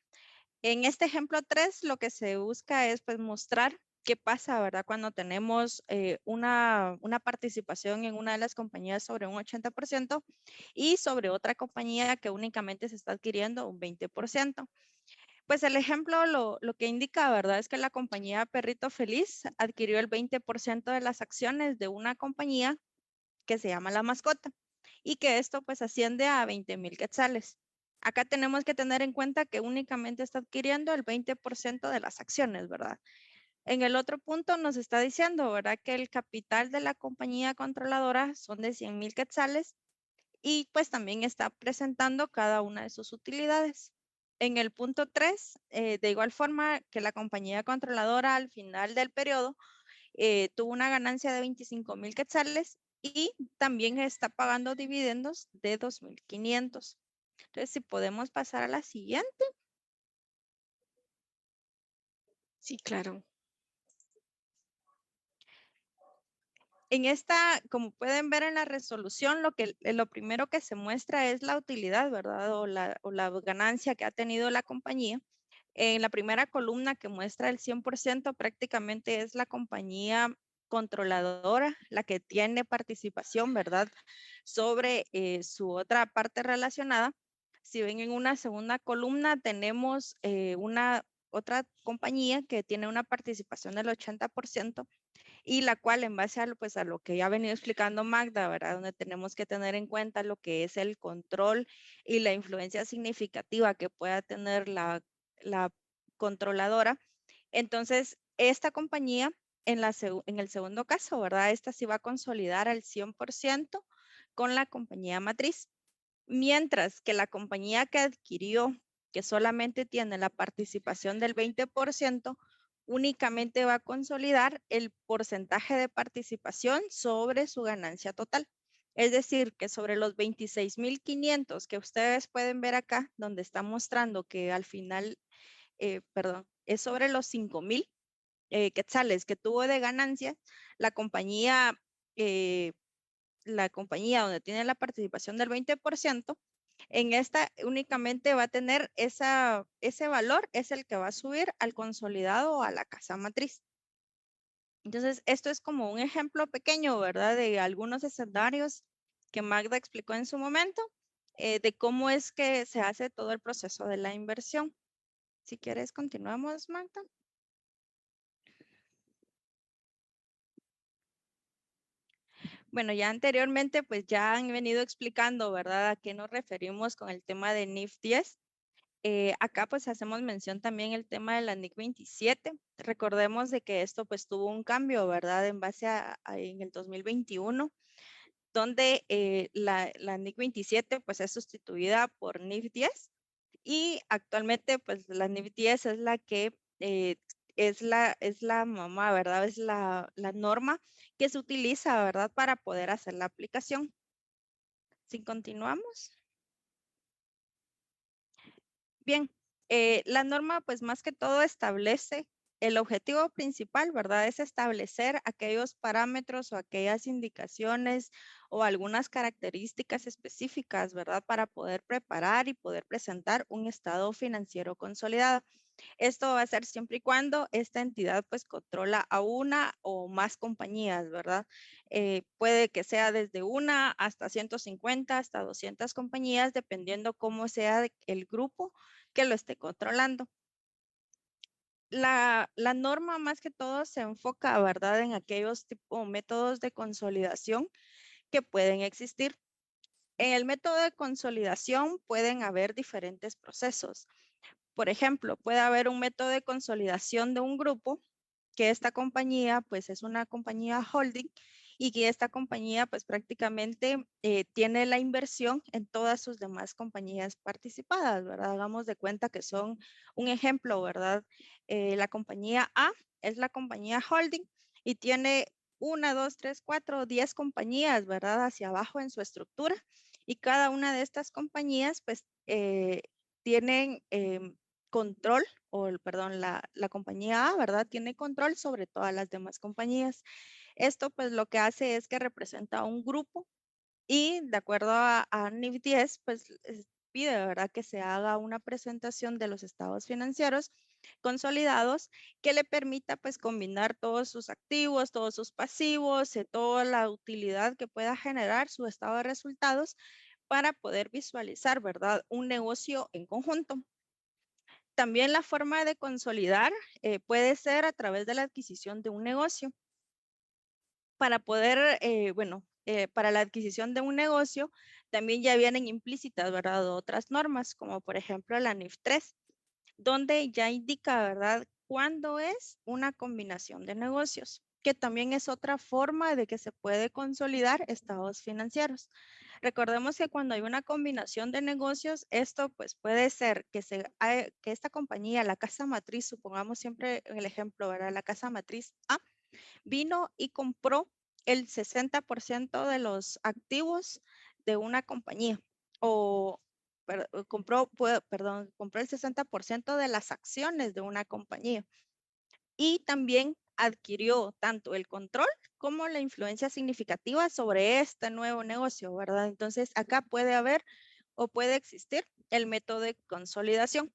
En este ejemplo 3, lo que se busca es pues mostrar qué pasa, ¿verdad? Cuando tenemos una participación en una de las compañías sobre un 80% y sobre otra compañía que únicamente se está adquiriendo un 20%. Pues el ejemplo lo que indica, ¿verdad? Es que la compañía Perrito Feliz adquirió el 20% de las acciones de una compañía que se llama La Mascota y que esto pues asciende a 20,000 quetzales. Acá tenemos que tener en cuenta que únicamente está adquiriendo el 20% de las acciones, ¿verdad? En el otro punto nos está diciendo, ¿verdad? Que el capital de la compañía controladora son de 100,000 quetzales y pues también está presentando cada una de sus utilidades. En el punto 3, de igual forma que la compañía controladora al final del periodo tuvo una ganancia de 25,000 quetzales y también está pagando dividendos de 2,500. Entonces, si podemos pasar a la siguiente. Sí, claro. En esta, como pueden ver en la resolución, lo primero que se muestra es la utilidad, ¿verdad? O la ganancia que ha tenido la compañía. En la primera columna que muestra el 100%, prácticamente es la compañía controladora la que tiene participación, ¿verdad? Sobre su otra parte relacionada. Si ven en una segunda columna, tenemos una otra compañía que tiene una participación del 80% y la cual en base a pues, a lo que ya ha venido explicando Magda, ¿verdad? Donde tenemos que tener en cuenta lo que es el control y la influencia significativa que pueda tener la controladora. Entonces, esta compañía, en el segundo caso, ¿verdad? Esta sí va a consolidar al 100% con la compañía matriz, mientras que la compañía que adquirió, que solamente tiene la participación del 20%, únicamente va a consolidar el porcentaje de participación sobre su ganancia total. Es decir, que sobre los 26,500 que ustedes pueden ver acá, donde está mostrando que al final, perdón, es sobre los 5,000 quetzales que tuvo de ganancia, la compañía donde tiene la participación del 20%, en esta únicamente va a tener ese valor, es el que va a subir al consolidado o a la casa matriz. Entonces, esto es como un ejemplo pequeño, ¿verdad? De algunos escenarios que Magda explicó en su momento, de cómo es que se hace todo el proceso de la inversión. Si quieres, continuamos, Magda. Bueno, ya anteriormente, pues ya han venido explicando, ¿verdad? A qué nos referimos con el tema de NIF 10. Acá pues hacemos mención también el tema de la NIC 27. Recordemos de que esto pues tuvo un cambio, ¿verdad? En base en el 2021, donde la NIC 27 pues es sustituida por NIF 10 y actualmente pues la NIF 10 es la que es la mamá, ¿verdad? Es la norma que se utiliza, ¿verdad? Para poder hacer la aplicación. Si continuamos. Bien, la norma pues más que todo establece el objetivo principal, ¿verdad? Es establecer aquellos parámetros o aquellas indicaciones o algunas características específicas, ¿verdad? Para poder preparar y poder presentar un estado financiero consolidado. Esto va a ser siempre y cuando esta entidad pues controla a una o más compañías, ¿verdad? Puede que sea desde una hasta 150, hasta 200 compañías, dependiendo cómo sea el grupo que lo esté controlando. La norma más que todo se enfoca, ¿verdad? En aquellos métodos de consolidación que pueden existir. En el método de consolidación pueden haber diferentes procesos. Por ejemplo, puede haber un método de consolidación de un grupo, que esta compañía pues es una compañía holding y que esta compañía pues prácticamente tiene la inversión en todas sus demás compañías participadas, ¿verdad? Hagamos de cuenta que son un ejemplo, ¿verdad? La compañía A es la compañía holding y tiene 1, 2, 3, 4, 10 compañías, ¿verdad? Hacia abajo en su estructura y cada una de estas compañías pues tienen control, perdón, la compañía A, ¿verdad? Tiene control sobre todas las demás compañías. Esto pues lo que hace es que representa un grupo y de acuerdo a NIF 10, pues pide, ¿verdad? Que se haga una presentación de los estados financieros consolidados que le permita pues combinar todos sus activos, todos sus pasivos, toda la utilidad que pueda generar su estado de resultados para poder visualizar, ¿verdad? Un negocio en conjunto. También la forma de consolidar puede ser a través de la adquisición de un negocio. Para poder, para la adquisición de un negocio, también ya vienen implícitas, ¿verdad? Otras normas, como por ejemplo la NIF 3, donde ya indica, ¿verdad? Cuándo es una combinación de negocios, que también es otra forma de que se puede consolidar estados financieros. Recordemos que cuando hay una combinación de negocios, esto pues puede ser que esta compañía, la casa matriz, supongamos siempre el ejemplo, ¿verdad? La casa matriz A vino y compró el 60% de los activos de una compañía o compró el 60% de las acciones de una compañía y también adquirió tanto el control como la influencia significativa sobre este nuevo negocio, ¿verdad? Entonces, acá puede haber o puede existir el método de consolidación.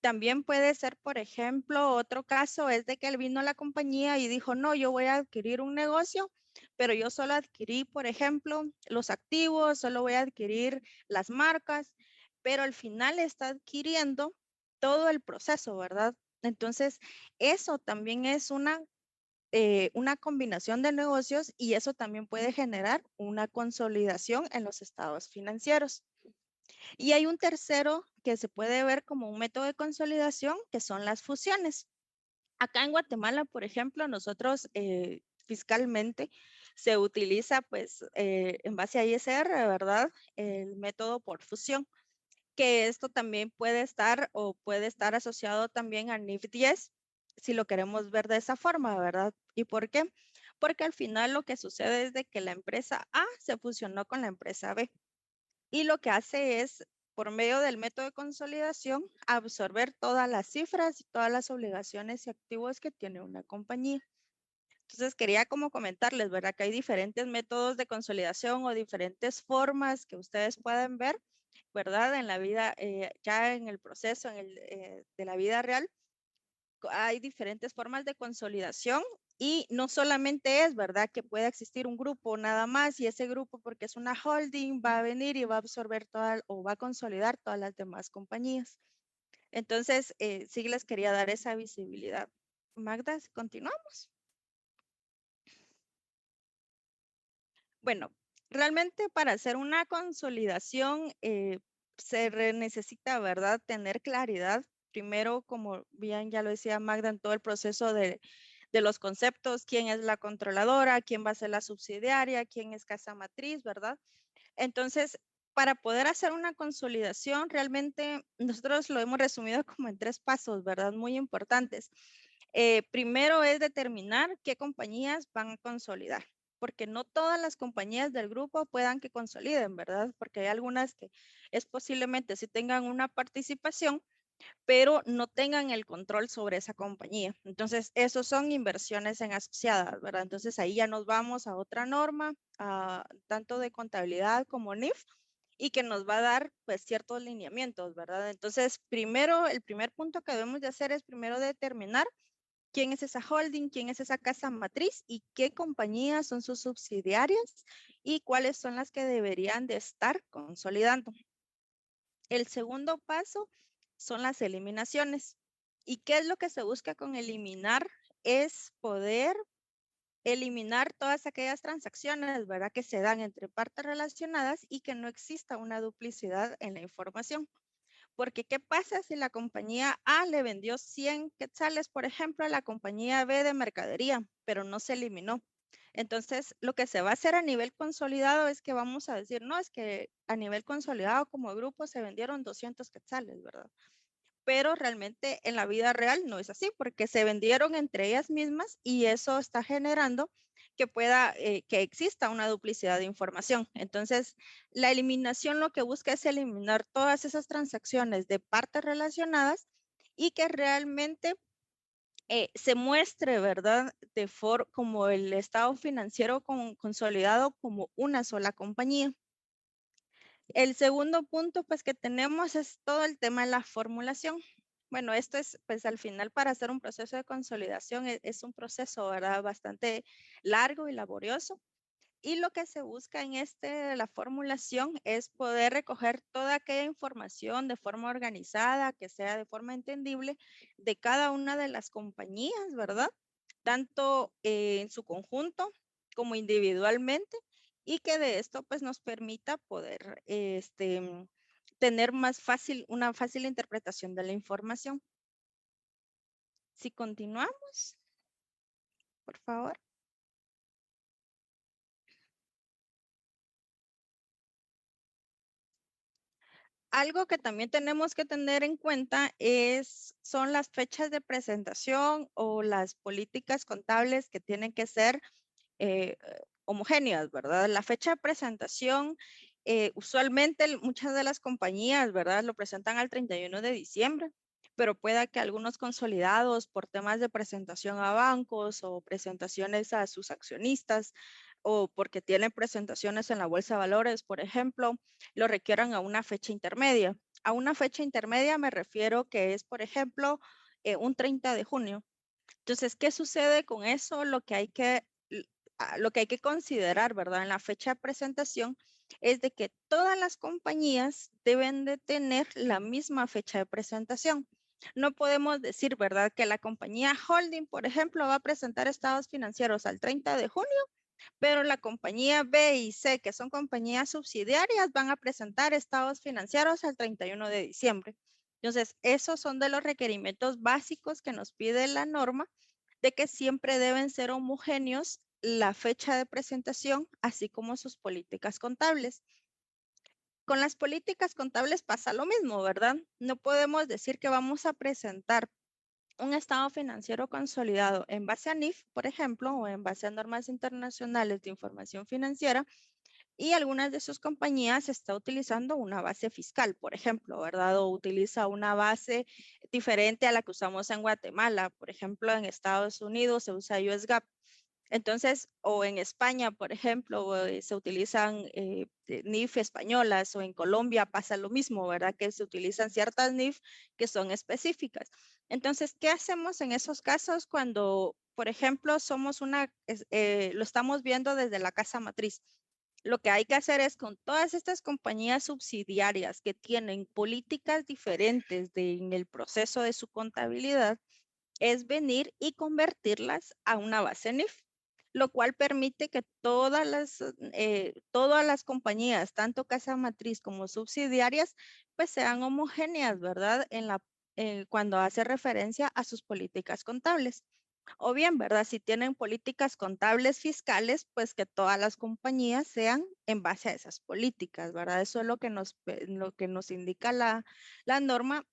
También puede ser, por ejemplo, otro caso es de que él vino a la compañía y dijo, no, yo voy a adquirir un negocio, pero yo solo adquirí, por ejemplo, los activos, solo voy a adquirir las marcas, pero al final está adquiriendo todo el proceso, ¿verdad? Entonces, eso también es una combinación de negocios y eso también puede generar una consolidación en los estados financieros. Y hay un tercero que se puede ver como un método de consolidación, que son las fusiones. Acá en Guatemala, por ejemplo, nosotros fiscalmente se utiliza pues en base a ISR, ¿verdad? El método por fusión, que esto también puede estar o puede estar asociado también a NIF 10, si lo queremos ver de esa forma, ¿verdad? ¿Y por qué? Porque al final lo que sucede es de que la empresa A se fusionó con la empresa B y lo que hace es, por medio del método de consolidación, absorber todas las cifras y todas las obligaciones y activos que tiene una compañía. Entonces, quería como comentarles, ¿verdad? Que hay diferentes métodos de consolidación o diferentes formas que ustedes pueden ver, ¿verdad? En la vida, ya en el proceso de la vida real, hay diferentes formas de consolidación y no solamente es, ¿verdad? Que puede existir un grupo nada más y ese grupo, porque es una holding, va a venir y va a absorber o va a consolidar todas las demás compañías. Entonces, sí les quería dar esa visibilidad. Magda, continuamos. Bueno, realmente para hacer una consolidación se necesita, ¿verdad? Tener claridad. Primero, como bien ya lo decía Magda, en todo el proceso de los conceptos, quién es la controladora, quién va a ser la subsidiaria, quién es casa matriz, ¿verdad? Entonces, para poder hacer una consolidación, realmente nosotros lo hemos resumido como en 3 pasos, ¿verdad? Muy importantes. Primero es determinar qué compañías van a consolidar, porque no todas las compañías del grupo puedan que consoliden, ¿verdad? Porque hay algunas que es posiblemente si tengan una participación, pero no tengan el control sobre esa compañía. Entonces, esos son inversiones en asociadas, ¿verdad? Entonces, ahí ya nos vamos a otra norma, tanto de contabilidad como NIF, y que nos va a dar, pues, ciertos lineamientos, ¿verdad? Entonces, primero, el primer punto que debemos de hacer es primero determinar quién es esa holding, quién es esa casa matriz y qué compañías son sus subsidiarias y cuáles son las que deberían de estar consolidando. El segundo paso son las eliminaciones. ¿Y qué es lo que se busca con eliminar? Es poder eliminar todas aquellas transacciones, ¿verdad? Que se dan entre partes relacionadas y que no exista una duplicidad en la información. Porque, ¿qué pasa si la compañía A le vendió 100 quetzales, por ejemplo, a la compañía B de mercadería, pero no se eliminó? Entonces, lo que se va a hacer a nivel consolidado es que vamos a decir, no, es que a nivel consolidado como grupo se vendieron 200 quetzales, ¿verdad? Pero realmente en la vida real no es así, porque se vendieron entre ellas mismas y eso está generando que que exista una duplicidad de información. Entonces, la eliminación lo que busca es eliminar todas esas transacciones de partes relacionadas y que realmente se muestre, ¿verdad? Como el estado financiero consolidado como una sola compañía. El segundo punto, pues, que tenemos es todo el tema de la formulación. Bueno, esto es, pues, al final para hacer un proceso de consolidación es un proceso, ¿verdad? Bastante largo y laborioso. Y lo que se busca en la formulación es poder recoger toda aquella información de forma organizada, que sea de forma entendible de cada una de las compañías, ¿verdad? Tanto en su conjunto como individualmente y que de esto pues nos permita poder tener una fácil interpretación de la información. Si continuamos, por favor. Algo que también tenemos que tener en cuenta son las fechas de presentación o las políticas contables que tienen que ser homogéneas, ¿verdad? La fecha de presentación, usualmente muchas de las compañías, ¿verdad? Lo presentan al 31 de diciembre, pero pueda que algunos consolidados por temas de presentación a bancos o presentaciones a sus accionistas o porque tienen presentaciones en la bolsa de valores, por ejemplo, lo requieran a una fecha intermedia. A una fecha intermedia me refiero que es, por ejemplo, un 30 de junio. Entonces, ¿qué sucede con eso? Lo que hay que considerar, ¿verdad? En la fecha de presentación es de que todas las compañías deben de tener la misma fecha de presentación. No podemos decir, ¿verdad? Que la compañía holding, por ejemplo, va a presentar estados financieros al 30 de junio, pero la compañía B y C, que son compañías subsidiarias, van a presentar estados financieros al 31 de diciembre. Entonces, esos son de los requerimientos básicos que nos pide la norma, de que siempre deben ser homogéneos la fecha de presentación, así como sus políticas contables. Con las políticas contables pasa lo mismo, ¿verdad? No podemos decir que vamos a presentar un estado financiero consolidado en base a NIF, por ejemplo, o en base a normas internacionales de información financiera, y algunas de sus compañías está utilizando una base fiscal, por ejemplo, ¿verdad? O utiliza una base diferente a la que usamos en Guatemala. Por ejemplo, en Estados Unidos se usa US GAAP. Entonces, o en España, por ejemplo, se utilizan NIF españolas, o en Colombia pasa lo mismo, ¿verdad? Que se utilizan ciertas NIF que son específicas. Entonces, ¿qué hacemos en esos casos cuando, por ejemplo, lo estamos viendo desde la casa matriz? Lo que hay que hacer es con todas estas compañías subsidiarias que tienen políticas diferentes en el proceso de su contabilidad, es venir y convertirlas a una base NIF, lo cual permite que todas las compañías, tanto casa matriz como subsidiarias, pues sean homogéneas, ¿verdad? Cuando hace referencia a sus políticas contables. O bien, ¿verdad? Si tienen políticas contables fiscales, pues que todas las compañías sean en base a esas políticas, ¿verdad? Eso es lo que nos indica la norma.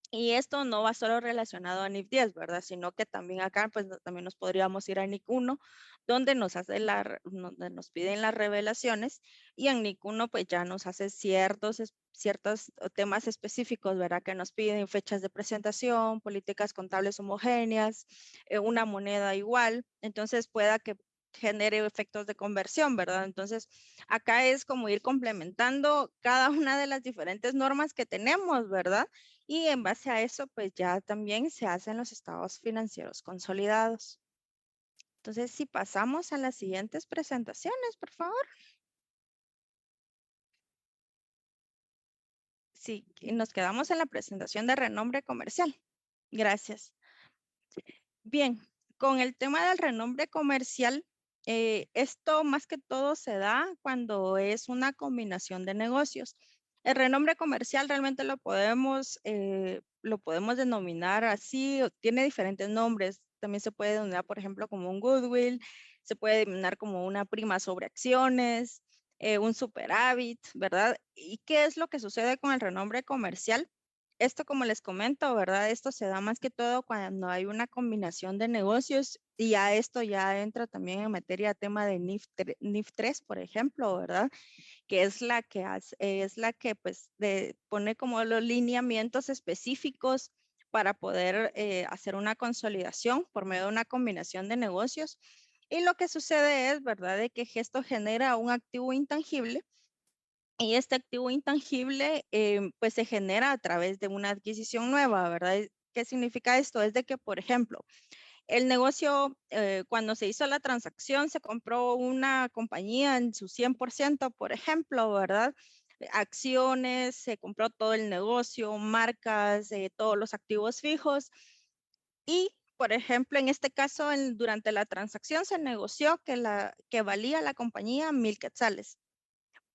Y esto no va solo relacionado a NIF 10, ¿verdad? Sino que también acá, pues también nos podríamos ir a NIC 1, donde donde nos piden las revelaciones, y en NIC 1 pues ya nos hace ciertos temas específicos, ¿verdad? Que nos piden fechas de presentación, políticas contables homogéneas, una moneda igual. Entonces pueda que genere efectos de conversión, ¿verdad? Entonces, acá es como ir complementando cada una de las diferentes normas que tenemos, ¿verdad? Y en base a eso, pues ya también se hacen los estados financieros consolidados. Entonces, si pasamos a las siguientes presentaciones, por favor. Sí, y nos quedamos en la presentación de renombre comercial. Gracias. Bien, con el tema del renombre comercial, esto más que todo se da cuando es una combinación de negocios. El renombre comercial realmente lo podemos denominar así, tiene diferentes nombres. También se puede denominar, por ejemplo, como un goodwill, se puede denominar como una prima sobre acciones, un superávit, ¿verdad? ¿Y qué es lo que sucede con el renombre comercial? Esto, como les comento, ¿verdad? Esto se da más que todo cuando hay una combinación de negocios y a esto ya entra también en materia de tema de NIF 3, por ejemplo, ¿verdad? Que es la que pues pone como los lineamientos específicos para poder hacer una consolidación por medio de una combinación de negocios. Y lo que sucede es, ¿verdad? De que esto genera un activo intangible y este activo intangible pues se genera a través de una adquisición nueva, ¿verdad? ¿Qué significa esto? Es de que, por ejemplo, el negocio, cuando se hizo la transacción, se compró una compañía en su 100%, por ejemplo, ¿verdad? Acciones, se compró todo el negocio, marcas, todos los activos fijos. Y, por ejemplo, en este caso, durante la transacción se negoció que valía la compañía 1,000 quetzales.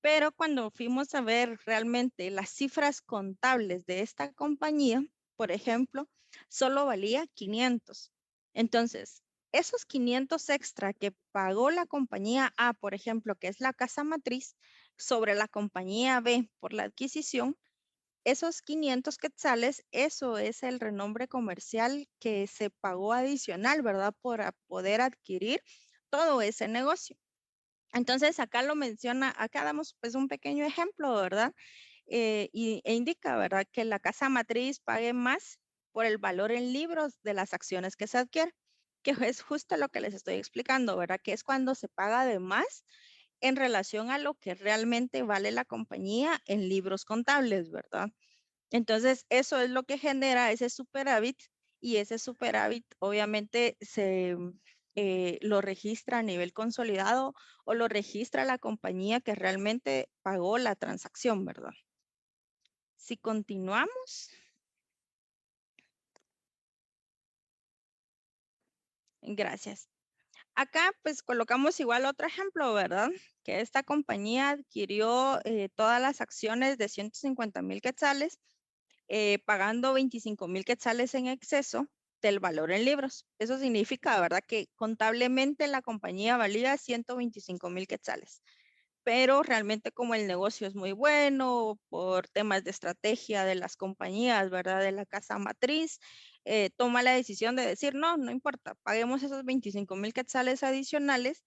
Pero cuando fuimos a ver realmente las cifras contables de esta compañía, por ejemplo, solo valía 500. Entonces, esos 500 extra que pagó la compañía A, por ejemplo, que es la casa matriz, sobre la compañía B por la adquisición, esos 500 quetzales, eso es el renombre comercial que se pagó adicional, ¿verdad? Para poder adquirir todo ese negocio. Entonces, acá lo menciona, acá damos pues un pequeño ejemplo, ¿verdad? E indica, ¿verdad? Que la casa matriz pague más por el valor en libros de las acciones que se adquiere, que es justo lo que les estoy explicando, ¿verdad? Que es cuando se paga de más en relación a lo que realmente vale la compañía en libros contables, ¿verdad? Entonces, eso es lo que genera ese superávit y ese superávit obviamente lo registra a nivel consolidado o lo registra la compañía que realmente pagó la transacción, ¿verdad? Si continuamos. Gracias. Acá pues colocamos igual otro ejemplo, ¿verdad? Que esta compañía adquirió todas las acciones de 150,000 quetzales, pagando 25,000 quetzales en exceso del valor en libros. Eso significa, ¿verdad? Que contablemente la compañía valía 125,000 quetzales. Pero realmente como el negocio es muy bueno, por temas de estrategia de las compañías, ¿verdad? De la casa matriz, toma la decisión de decir, no, no importa, paguemos esos 25,000 quetzales adicionales,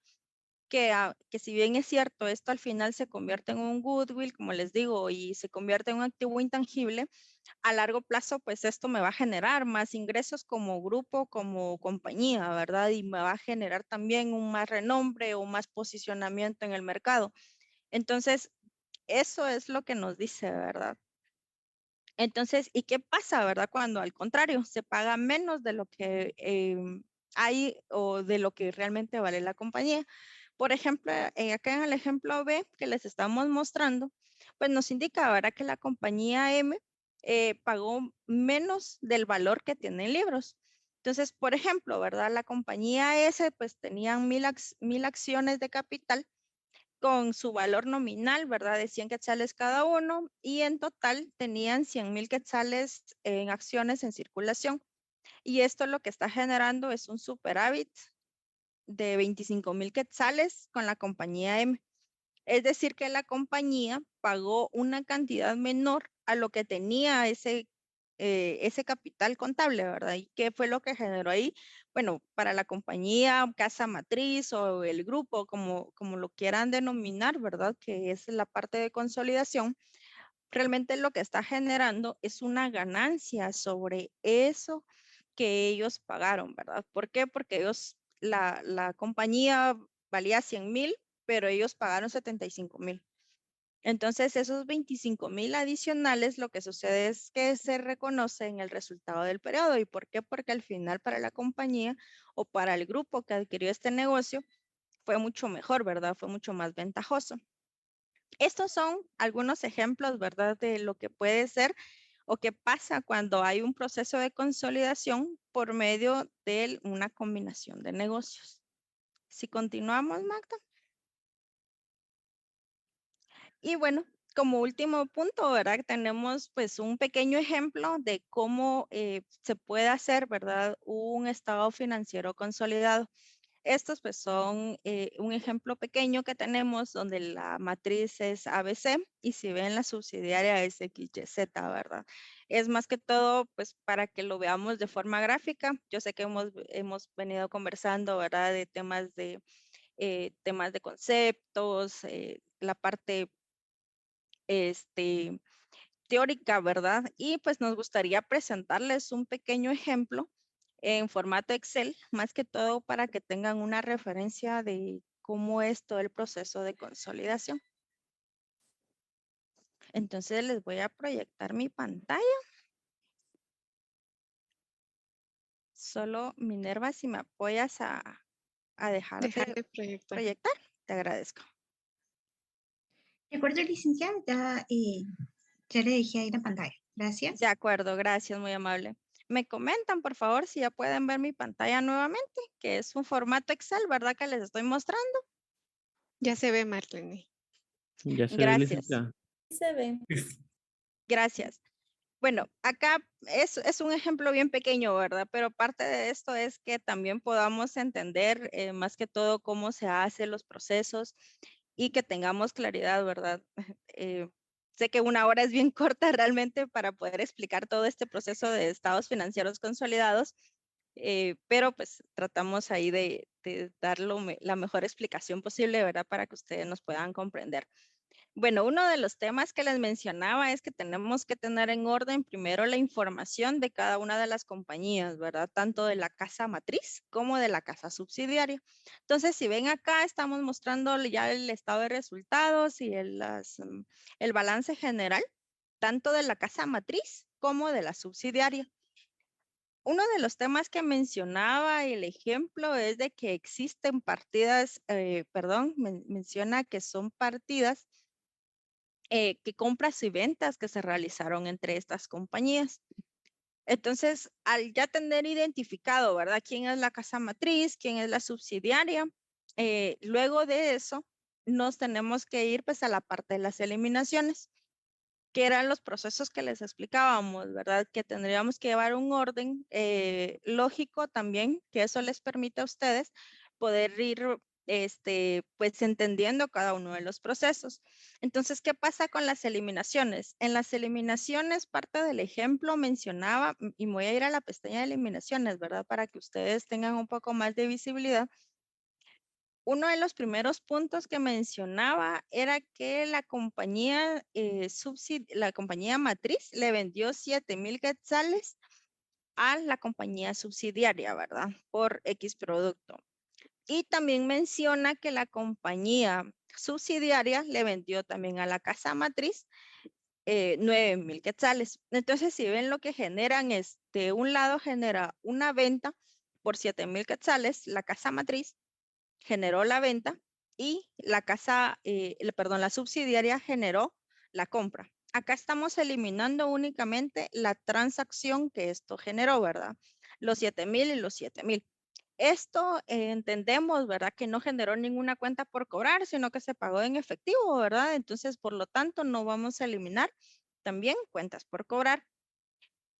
que si bien es cierto, esto al final se convierte en un goodwill, como les digo, y se convierte en un activo intangible, a largo plazo, pues esto me va a generar más ingresos como grupo, como compañía, ¿verdad? Y me va a generar también un más renombre o más posicionamiento en el mercado. Entonces, eso es lo que nos dice, ¿verdad? Entonces, ¿y qué pasa, verdad? Cuando al contrario, se paga menos de lo que hay o de lo que realmente vale la compañía. Por ejemplo, acá en el ejemplo B que les estamos mostrando, pues nos indica, ¿verdad? Que la compañía M pagó menos del valor que tienen libros. Entonces, por ejemplo, ¿verdad? La compañía S pues tenían 1,000 acciones de capital con su valor nominal, ¿verdad? De 100 quetzales cada uno y en total tenían 100,000 quetzales en acciones en circulación. Y esto lo que está generando es un superávit de 25,000 quetzales con la compañía M. Es decir, que la compañía pagó una cantidad menor a lo que tenía ese capital contable, ¿verdad? ¿Y qué fue lo que generó ahí? Bueno, para la compañía, casa matriz o el grupo, como lo quieran denominar, ¿verdad? Que es la parte de consolidación, realmente lo que está generando es una ganancia sobre eso que ellos pagaron, ¿verdad? ¿Por qué? Porque la compañía valía 100,000, pero ellos pagaron 75,000. Entonces, esos 25,000 adicionales, lo que sucede es que se reconoce en el resultado del periodo. ¿Y por qué? Porque al final para la compañía o para el grupo que adquirió este negocio fue mucho mejor, ¿verdad? Fue mucho más ventajoso. Estos son algunos ejemplos, ¿verdad? De lo que puede ser o qué pasa cuando hay un proceso de consolidación por medio de una combinación de negocios. Si continuamos, Magda. Y bueno, como último punto, ¿verdad? Tenemos pues un pequeño ejemplo de cómo se puede hacer, ¿verdad? Un estado financiero consolidado. Estos pues son un ejemplo pequeño que tenemos donde la matriz es ABC y si ven la subsidiaria es XYZ, ¿verdad? Es más que todo pues para que lo veamos de forma gráfica. Yo sé que hemos venido conversando, ¿verdad? De temas de conceptos, la parte teórica, ¿verdad? Y pues nos gustaría presentarles un pequeño ejemplo en formato Excel, más que todo para que tengan una referencia de cómo es todo el proceso de consolidación. Entonces les voy a proyectar mi pantalla. Solo Minerva, si me apoyas a dejar Dejar de de proyectar. proyectar, te agradezco. De acuerdo, licenciada, ya le dejé ahí la pantalla. Gracias. De acuerdo, gracias, muy amable. Me comentan, por favor, si ya pueden ver mi pantalla nuevamente, que es un formato Excel, ¿verdad? Que les estoy mostrando. Ya se ve, Marlene. Ya se ve, Gracias. licenciada. Se ve. Gracias. Bueno, acá es un ejemplo bien pequeño, ¿verdad? Pero parte de esto es que también podamos entender más que todo cómo se hacen los procesos y que tengamos claridad, ¿verdad? Sé que una hora es bien corta realmente para poder explicar todo este proceso de estados financieros consolidados, pero pues tratamos ahí de dar la mejor explicación posible, ¿verdad? Para que ustedes nos puedan comprender. Bueno, uno de los temas que les mencionaba es que tenemos que tener en orden primero la información de cada una de las compañías, ¿verdad? Tanto de la casa matriz como de la casa subsidiaria. Entonces, si ven acá, estamos mostrando ya el estado de resultados y el balance general, tanto de la casa matriz como de la subsidiaria. Uno de los temas que mencionaba el ejemplo es de que existen partidas, menciona que son partidas que compras y ventas que se realizaron entre estas compañías. Entonces, al ya tener identificado, ¿verdad? ¿Quién es la casa matriz? ¿Quién es la subsidiaria? Luego de eso, nos tenemos que ir pues a la parte de las eliminaciones, que eran los procesos que les explicábamos, ¿verdad? Que tendríamos que llevar un orden lógico también, que eso les permite a ustedes poder ir pues entendiendo cada uno de los procesos. Entonces, ¿qué pasa con las eliminaciones? En las eliminaciones, parte del ejemplo mencionaba, y me voy a ir a la pestaña de eliminaciones, ¿verdad? Para que ustedes tengan un poco más de visibilidad. Uno de los primeros puntos que mencionaba era que la compañía, la compañía matriz le vendió 7,000 quetzales a la compañía subsidiaria, ¿verdad? Por X producto. Y también menciona que la compañía subsidiaria le vendió también a la casa matriz 9,000 quetzales. Entonces, si ven lo que generan es, de un lado genera una venta por 7,000 quetzales, la casa matriz generó la venta y la subsidiaria generó la compra. Acá estamos eliminando únicamente la transacción que esto generó, ¿verdad? Los 7,000 y los 7,000. Esto entendemos, ¿verdad? Que no generó ninguna cuenta por cobrar, sino que se pagó en efectivo, ¿verdad? Entonces, por lo tanto, no vamos a eliminar también cuentas por cobrar.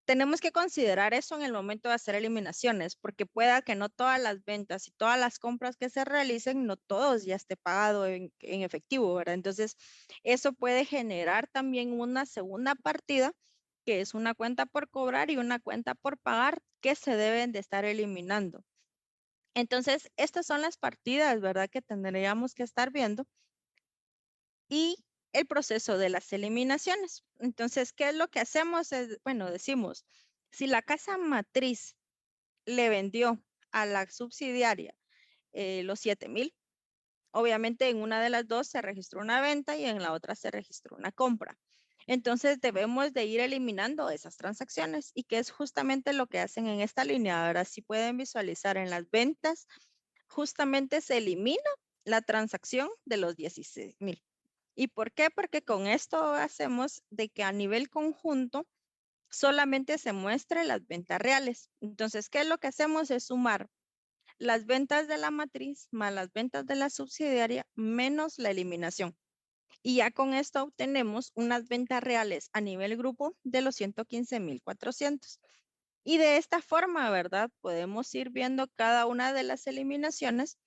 Tenemos que considerar eso en el momento de hacer eliminaciones, porque pueda que no todas las ventas y todas las compras que se realicen, no todos ya esté pagado en efectivo, ¿verdad? Entonces, eso puede generar también una segunda partida, que es una cuenta por cobrar y una cuenta por pagar, que se deben de estar eliminando. Entonces, estas son las partidas, ¿verdad? Que tendríamos que estar viendo. Y el proceso de las eliminaciones. Entonces, ¿qué es lo que hacemos? Bueno, decimos, si la casa matriz le vendió a la subsidiaria los 7,000, obviamente en una de las dos se registró una venta y en la otra se registró una compra. Entonces debemos de ir eliminando esas transacciones y que es justamente lo que hacen en esta línea. Ahora sí pueden visualizar en las ventas, justamente se elimina la transacción de los 16,000. ¿Y por qué? Porque con esto hacemos de que a nivel conjunto solamente se muestre las ventas reales. Entonces, ¿qué es lo que hacemos? Es sumar las ventas de la matriz más las ventas de la subsidiaria menos la eliminación. Y ya con esto obtenemos unas ventas reales a nivel grupo de los 115,400. Y de esta forma, ¿verdad? Podemos ir viendo cada una de las eliminaciones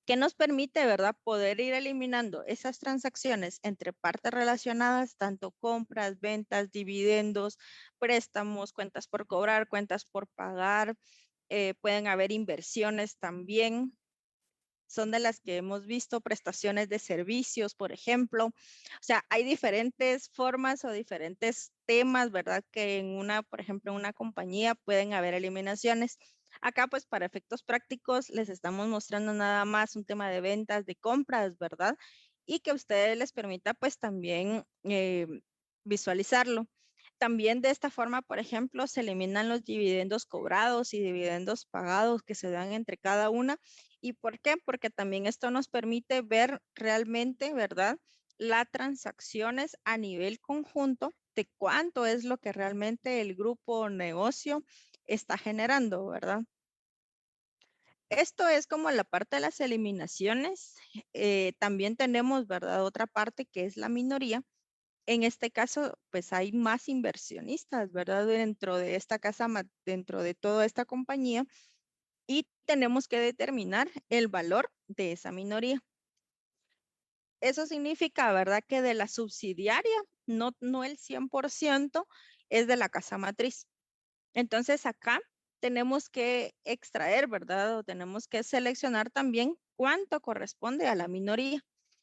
que nos permite, ¿verdad? Poder ir eliminando esas transacciones entre partes relacionadas, tanto compras, ventas, dividendos, préstamos, cuentas por cobrar, cuentas por pagar, pueden haber inversiones también. Son de las que hemos visto, prestaciones de servicios, por ejemplo. O sea, hay diferentes formas o diferentes temas, ¿verdad? Que en una, por ejemplo, en una compañía pueden haber eliminaciones. Acá, pues, para efectos prácticos, les estamos mostrando nada más un tema de ventas, de compras, ¿verdad? Y que a ustedes les permita, pues, también visualizarlo. También de esta forma, por ejemplo, se eliminan los dividendos cobrados y dividendos pagados que se dan entre cada una. ¿Y por qué? Porque también esto nos permite ver realmente, ¿verdad? Las transacciones a nivel conjunto de cuánto es lo que realmente el grupo o negocio está generando, ¿verdad? Esto es como la parte de las eliminaciones. También tenemos, ¿verdad? Otra parte que es la minoría. En este caso, pues hay más inversionistas, ¿verdad? Dentro de esta casa, dentro de toda esta compañía, y tenemos que determinar el valor de esa minoría. Eso significa, ¿verdad? Que de la subsidiaria, no el 100% es de la casa matriz. Entonces acá tenemos que extraer, ¿verdad? O tenemos que seleccionar también cuánto corresponde a la minoría.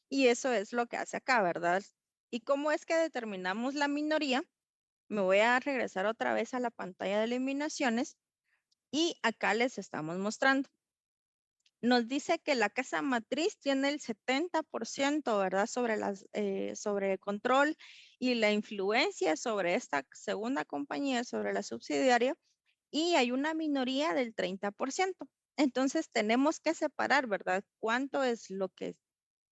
Y eso es lo que hace acá, ¿verdad? ¿Y cómo es que determinamos la minoría? Me voy a regresar otra vez a la pantalla de eliminaciones y acá les estamos mostrando. Nos dice que la casa matriz tiene el 70%, ¿verdad? Sobre el control y la influencia sobre esta segunda compañía, sobre la subsidiaria, y hay una minoría del 30%. Entonces tenemos que separar, ¿verdad? Cuánto es lo que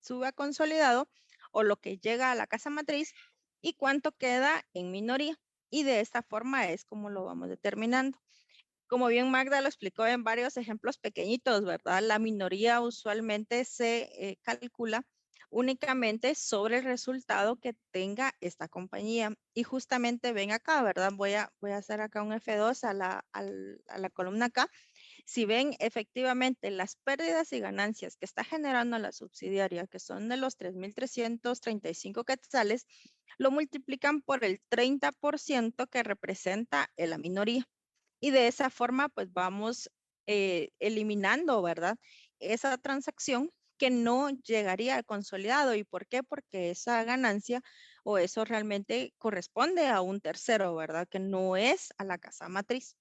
sube a consolidado o lo que llega a la casa matriz y cuánto queda en minoría. Y de esta forma es como lo vamos determinando. Como bien Magda lo explicó en varios ejemplos pequeñitos, ¿verdad? La minoría usualmente se calcula únicamente sobre el resultado que tenga esta compañía. Y justamente ven acá, ¿verdad? Voy a hacer acá un F2 a la columna acá. Si ven efectivamente las pérdidas y ganancias que está generando la subsidiaria, que son de los 3,335 quetzales, lo multiplican por el 30% que representa la minoría. Y de esa forma, pues vamos eliminando, ¿verdad? Esa transacción que no llegaría al consolidado. ¿Y por qué? Porque esa ganancia o eso realmente corresponde a un tercero, ¿verdad? Que no es a la casa matriz.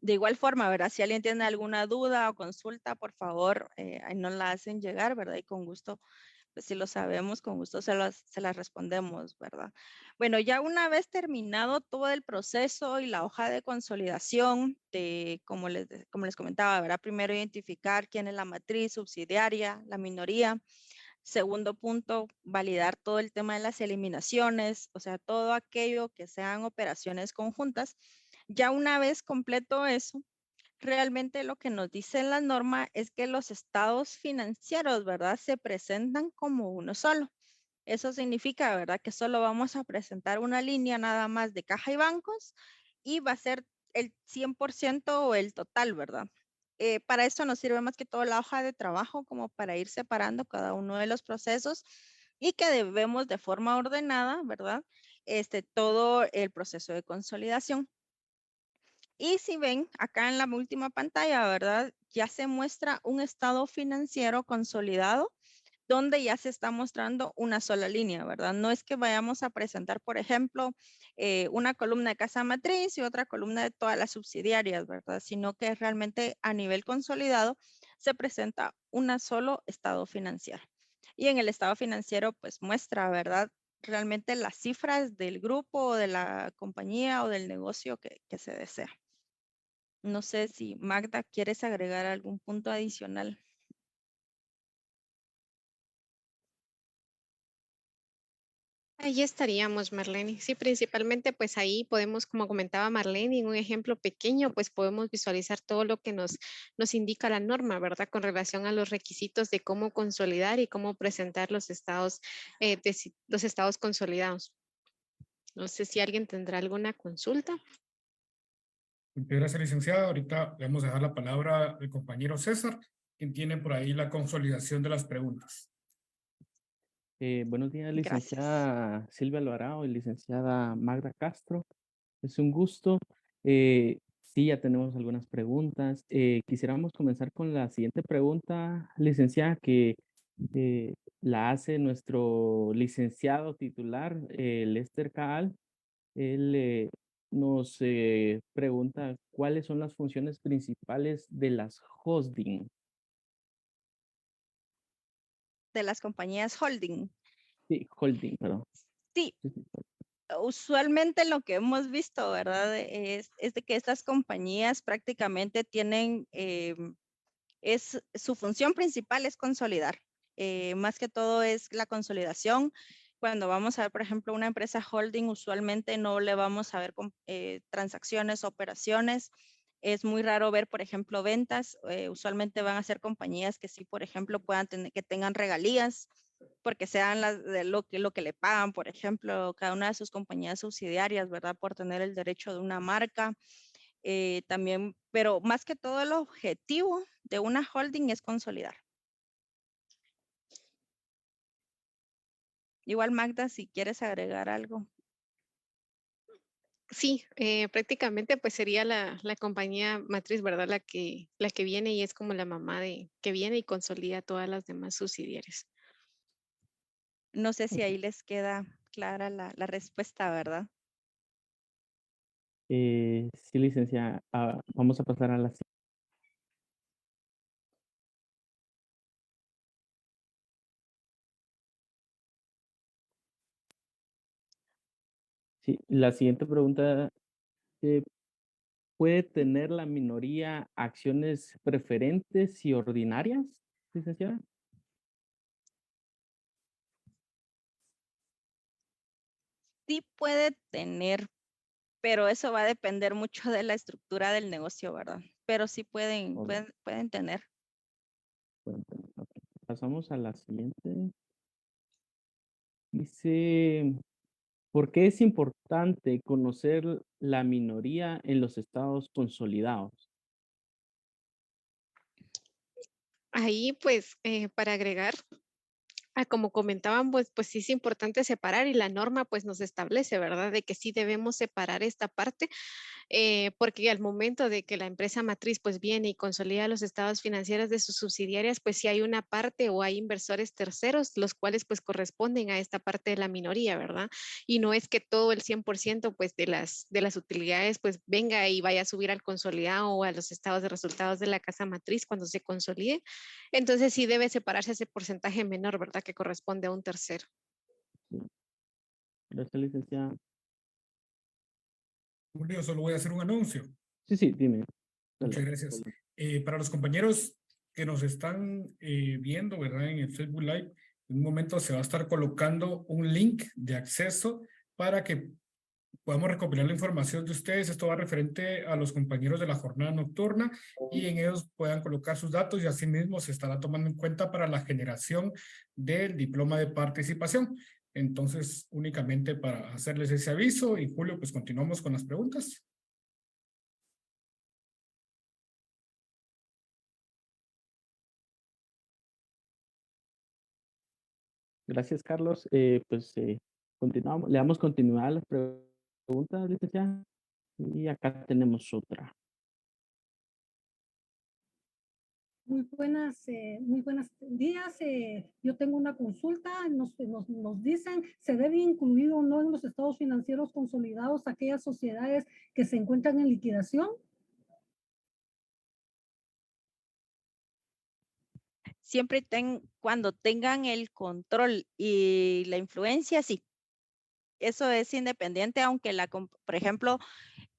De igual forma, ¿verdad? Si alguien tiene alguna duda o consulta, por favor, ahí nos la hacen llegar, ¿verdad? Y con gusto, pues si lo sabemos, con gusto se las respondemos, ¿verdad? Bueno, ya una vez terminado todo el proceso y la hoja de consolidación, como les comentaba, ¿verdad? Primero identificar quién es la matriz subsidiaria, la minoría. Segundo punto, validar todo el tema de las eliminaciones, o sea, todo aquello que sean operaciones conjuntas. Ya una vez completo eso, realmente lo que nos dice la norma es que los estados financieros, ¿verdad? Se presentan como uno solo. Eso significa, ¿verdad? Que solo vamos a presentar una línea nada más de caja y bancos y va a ser el 100% o el total, ¿verdad? Para eso nos sirve más que todo la hoja de trabajo como para ir separando cada uno de los procesos y que debemos de forma ordenada, ¿verdad? Todo el proceso de consolidación. Y si ven acá en la última pantalla, ¿verdad? Ya se muestra un estado financiero consolidado donde ya se está mostrando una sola línea, ¿verdad? No es que vayamos a presentar, por ejemplo, una columna de casa matriz y otra columna de todas las subsidiarias, ¿verdad? Sino que realmente a nivel consolidado se presenta un solo estado financiero. Y en el estado financiero, pues muestra, ¿verdad? Realmente las cifras del grupo o de la compañía o del negocio que se desea. No sé si Magda quieres agregar algún punto adicional. Ahí estaríamos, Marlene. Sí, principalmente pues ahí podemos, como comentaba Marlene, en un ejemplo pequeño, pues podemos visualizar todo lo que nos indica la norma, ¿verdad? Con relación a los requisitos de cómo consolidar y cómo presentar los estados consolidados. No sé si alguien tendrá alguna consulta. Gracias, licenciada. Ahorita le vamos a dejar la palabra al compañero César, quien tiene por ahí la consolidación de las preguntas. Buenos días, Gracias. licenciada Silvia Alvarado y licenciada Magda Castro. Es un gusto. Sí, ya tenemos algunas preguntas. Quisiéramos comenzar con la siguiente pregunta, licenciada, que la hace nuestro licenciado titular, Lester Caal. Él nos pregunta cuáles son las funciones principales de las hosting. De las compañías holding. Sí, holding, perdón. Sí, Sí, sí. usualmente lo que hemos visto, ¿verdad? Es de que estas compañías prácticamente tienen, su función principal es consolidar. Más que todo es la consolidación. Cuando vamos a ver, por ejemplo, una empresa holding, usualmente no le vamos a ver transacciones, operaciones. Es muy raro ver, por ejemplo, ventas. Usualmente van a ser compañías que sí, por ejemplo, puedan tener, que tengan regalías, porque sean de lo que le pagan, por ejemplo, cada una de sus compañías subsidiarias, ¿verdad? Por tener el derecho de una marca. También, pero más que todo el objetivo de una holding es consolidar. Igual Magda, si quieres agregar algo. Sí, prácticamente pues sería la compañía matriz, ¿verdad? La que viene y es como la mamá que viene y consolida todas las demás subsidiarias. No sé si ahí les queda clara la respuesta, ¿verdad? Sí, licenciada. Vamos a pasar a la siguiente. Sí, la siguiente pregunta, ¿puede tener la minoría acciones preferentes y ordinarias, licenciada? Sí puede tener, pero eso va a depender mucho de la estructura del negocio, ¿verdad? Pero sí Ok, pueden tener. pueden tener, ok. Pasamos a la siguiente. Dice, ¿por qué es importante conocer la minoría en los estados consolidados? Ahí pues para agregar, como comentaban, pues sí es importante separar y la norma pues nos establece, ¿verdad? De que sí debemos separar esta parte porque al momento de que la empresa matriz pues viene y consolida los estados financieros de sus subsidiarias, pues sí hay una parte o hay inversores terceros, los cuales pues corresponden a esta parte de la minoría, ¿verdad? Y no es que todo el 100% pues de las utilidades pues venga y vaya a subir al consolidado o a los estados de resultados de la casa matriz cuando se consolide. Entonces sí debe separarse ese porcentaje menor, ¿verdad? Que corresponde a un tercero. Sí. Gracias, licenciada. Julio, solo voy a hacer un anuncio. Sí, sí, dime. Muchas Dale. gracias. Para los compañeros que nos están viendo, ¿verdad? En el Facebook Live, en un momento se va a estar colocando un link de acceso para que podamos recopilar la información de ustedes. Esto va referente a los compañeros de la jornada nocturna y en ellos puedan colocar sus datos y asimismo se estará tomando en cuenta para la generación del diploma de participación. Entonces, únicamente para hacerles ese aviso y Julio, pues continuamos con las preguntas. Gracias, Carlos. Continuamos, le damos continuidad a las preguntas, licenciada. Y acá tenemos otra. Muy buenos días. Yo tengo una consulta. Nos dicen, ¿se debe incluir o no en los estados financieros consolidados aquellas sociedades que se encuentran en liquidación? Siempre cuando tengan el control y la influencia, sí. Eso es independiente, aunque por ejemplo,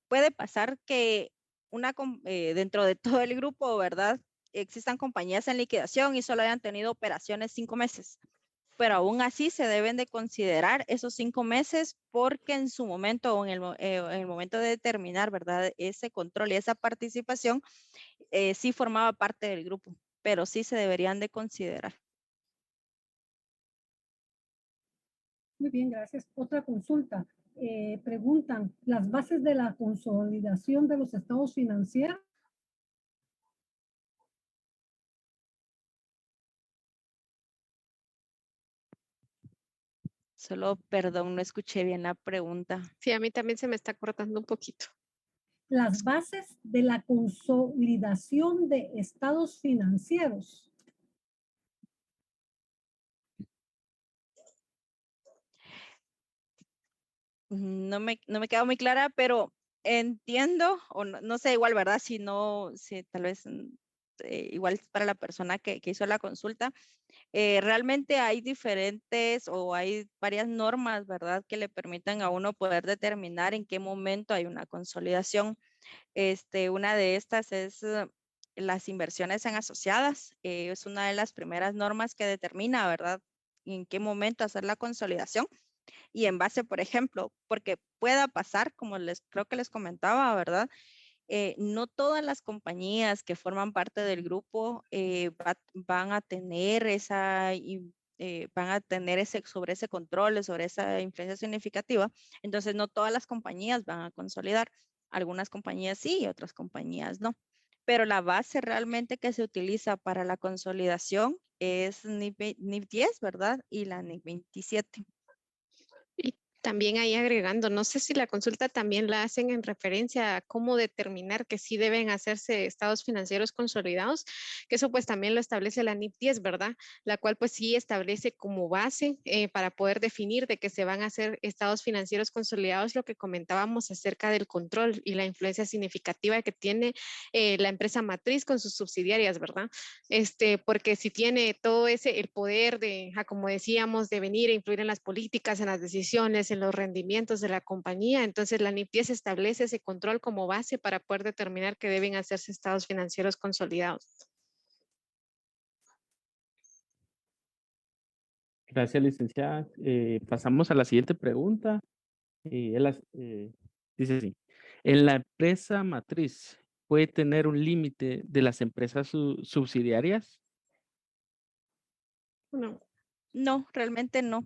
puede pasar que dentro de todo el grupo, ¿verdad? Existan compañías en liquidación y solo hayan tenido operaciones 5 meses. pero aún así se deben de considerar esos 5 meses porque en su momento o en el momento de determinar, ¿verdad? Ese control y esa participación sí formaba parte del grupo, pero sí se deberían de considerar. Muy bien, gracias. Otra consulta. Preguntan, ¿las bases de la consolidación de los estados financieros? Solo, perdón, no escuché bien la pregunta. Sí, a mí también se me está cortando un poquito. Las bases de la consolidación de estados financieros. No me queda muy clara, pero entiendo, o no sé, igual, ¿verdad? Si no, si tal vez igual para la persona que hizo la consulta, realmente hay diferentes o hay varias normas, ¿verdad? Que le permiten a uno poder determinar en qué momento hay una consolidación. Una de estas es las inversiones en asociadas. Es una de las primeras normas que determina, ¿verdad? En qué momento hacer la consolidación. Y en base, por ejemplo, porque pueda pasar, como creo que les comentaba, ¿verdad? No todas las compañías que forman parte del grupo van a tener van a tener sobre ese control, sobre esa influencia significativa. Entonces, no todas las compañías van a consolidar. Algunas compañías sí y otras compañías no. Pero la base realmente que se utiliza para la consolidación es NIF 10, ¿verdad? Y la NIF 27. Y también ahí agregando, no sé si la consulta también la hacen en referencia a cómo determinar que sí deben hacerse estados financieros consolidados, que eso pues también lo establece la NIF 10, ¿verdad? La cual pues sí establece como base para poder definir de que se van a hacer estados financieros consolidados lo que comentábamos acerca del control y la influencia significativa que tiene la empresa matriz con sus subsidiarias, ¿verdad? Porque si tiene todo el poder de, como decíamos, de venir a influir en las políticas, en las decisiones, en los rendimientos de la compañía, entonces la NIF 10 establece ese control como base para poder determinar que deben hacerse estados financieros consolidados. Gracias, licenciada. Pasamos a la siguiente pregunta. Dice así, ¿en la empresa matriz puede tener un límite de las empresas subsidiarias? No. No, realmente no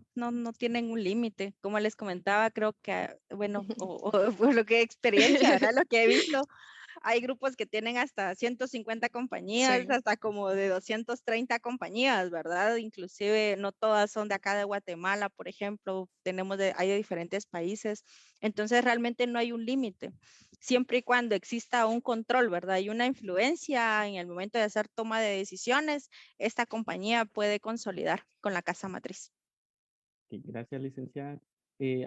tienen un límite. Como les comentaba, creo que, bueno, o por lo que experiencia, ¿verdad? Lo que he visto, hay grupos que tienen hasta 150 compañías, Sí. hasta como de 230 compañías, ¿verdad? Inclusive no todas son de acá de Guatemala, por ejemplo, hay de diferentes países. Entonces realmente no hay un límite, siempre y cuando exista un control, ¿verdad? Y una influencia en el momento de hacer toma de decisiones, esta compañía puede consolidar con la casa matriz. Ok, gracias, licenciada.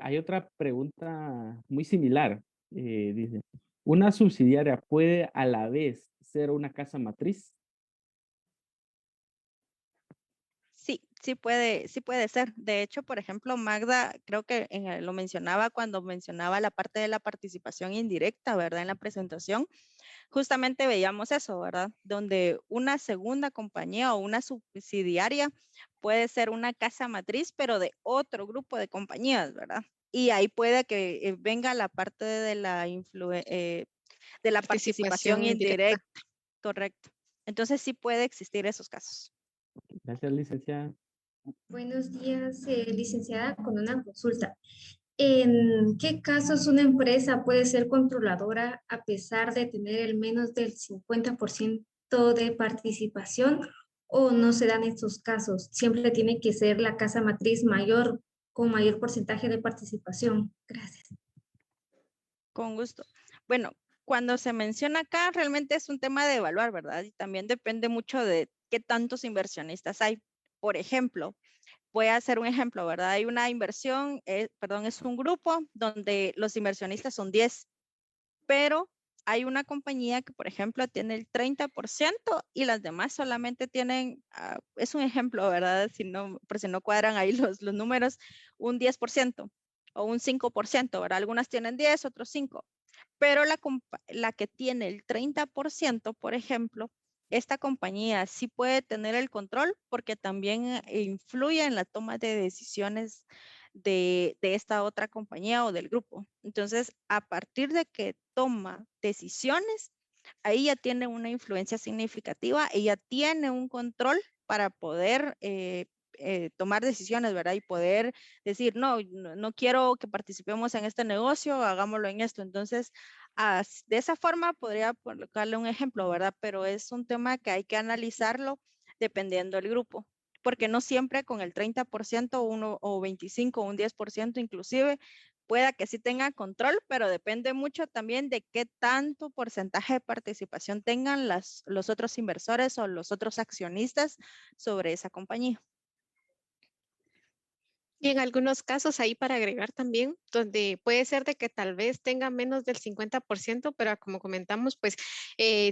Hay otra pregunta muy similar. Dice, ¿una subsidiaria puede a la vez ser una casa matriz? Sí puede ser. De hecho, por ejemplo, Magda, creo que lo mencionaba cuando mencionaba la parte de la participación indirecta, ¿verdad? En la presentación, justamente veíamos eso, ¿verdad? Donde una segunda compañía o una subsidiaria puede ser una casa matriz, pero de otro grupo de compañías, ¿verdad? Y ahí puede que venga la parte de la participación indirecta, correcto. Entonces sí puede existir esos casos. Gracias, licenciada. Buenos días, licenciada, con una consulta. ¿En qué casos una empresa puede ser controladora a pesar de tener el menos del 50% de participación o no se dan estos casos? Siempre tiene que ser la casa matriz mayor con mayor porcentaje de participación. Gracias. Con gusto. Bueno, cuando se menciona acá, realmente es un tema de evaluar, ¿verdad? Y también depende mucho de qué tantos inversionistas hay. Por ejemplo, voy a hacer un ejemplo, ¿verdad? Hay una inversión, es un grupo donde los inversionistas son 10, pero hay una compañía que, por ejemplo, tiene el 30% y las demás solamente tienen, es un ejemplo, ¿verdad? Por si no cuadran ahí los números, un 10% o un 5%, ¿verdad? Algunas tienen 10, otros 5. Pero la que tiene el 30%, por ejemplo, esta compañía sí puede tener el control porque también influye en la toma de decisiones de esta otra compañía o del grupo. Entonces, a partir de que toma decisiones, ahí ya tiene una influencia significativa, ella tiene un control para poder tomar decisiones, ¿verdad? Y poder decir, no quiero que participemos en este negocio, hagámoslo en esto. Entonces, de esa forma podría colocarle un ejemplo, ¿verdad? Pero es un tema que hay que analizarlo dependiendo del grupo, porque no siempre con el 30% o 25 o un 10% inclusive, pueda que sí tenga control, pero depende mucho también de qué tanto porcentaje de participación tengan los otros inversores o los otros accionistas sobre esa compañía. Y en algunos casos ahí para agregar también, donde puede ser de que tal vez tenga menos del 50%, pero como comentamos, pues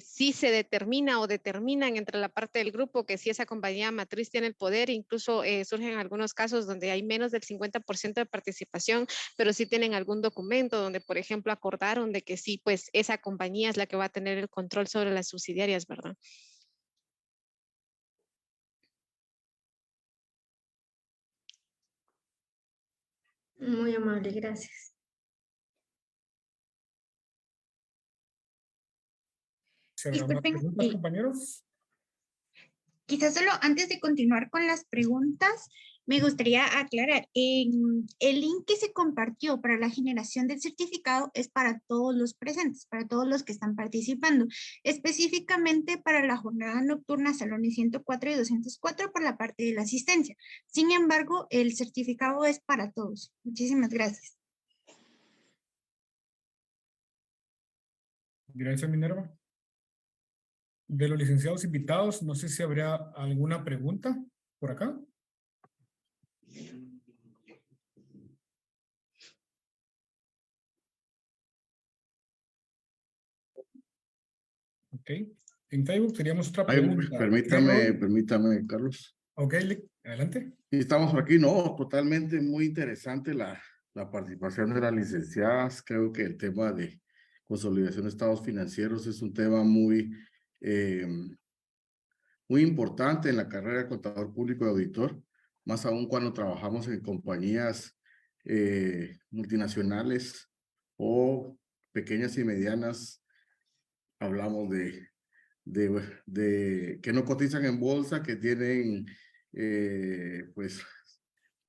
sí se determina o determinan entre la parte del grupo que si esa compañía matriz tiene el poder, incluso surgen algunos casos donde hay menos del 50% de participación, pero sí tienen algún documento donde, por ejemplo, acordaron de que sí, pues esa compañía es la que va a tener el control sobre las subsidiarias, ¿verdad? Muy amable, gracias. ¿Se habrá más Disculpen, preguntas, compañeros? quizás solo antes de continuar con las preguntas, me gustaría aclarar, el link que se compartió para la generación del certificado es para todos los presentes, para todos los que están participando, específicamente para la jornada nocturna Salones 104 y 204 por la parte de la asistencia. Sin embargo, el certificado es para todos. Muchísimas gracias. Gracias, Minerva. De los licenciados invitados, no sé si habría alguna pregunta por acá. Ok. En Facebook teníamos otra Ay, pregunta. permítame, Carlos. Ok, adelante. Y estamos por aquí, no, totalmente muy interesante la participación de las licenciadas. Creo que el tema de consolidación de estados financieros es un tema muy importante en la carrera de contador público y auditor, más aún cuando trabajamos en compañías multinacionales o pequeñas y medianas. Hablamos de que no cotizan en bolsa, que tienen pues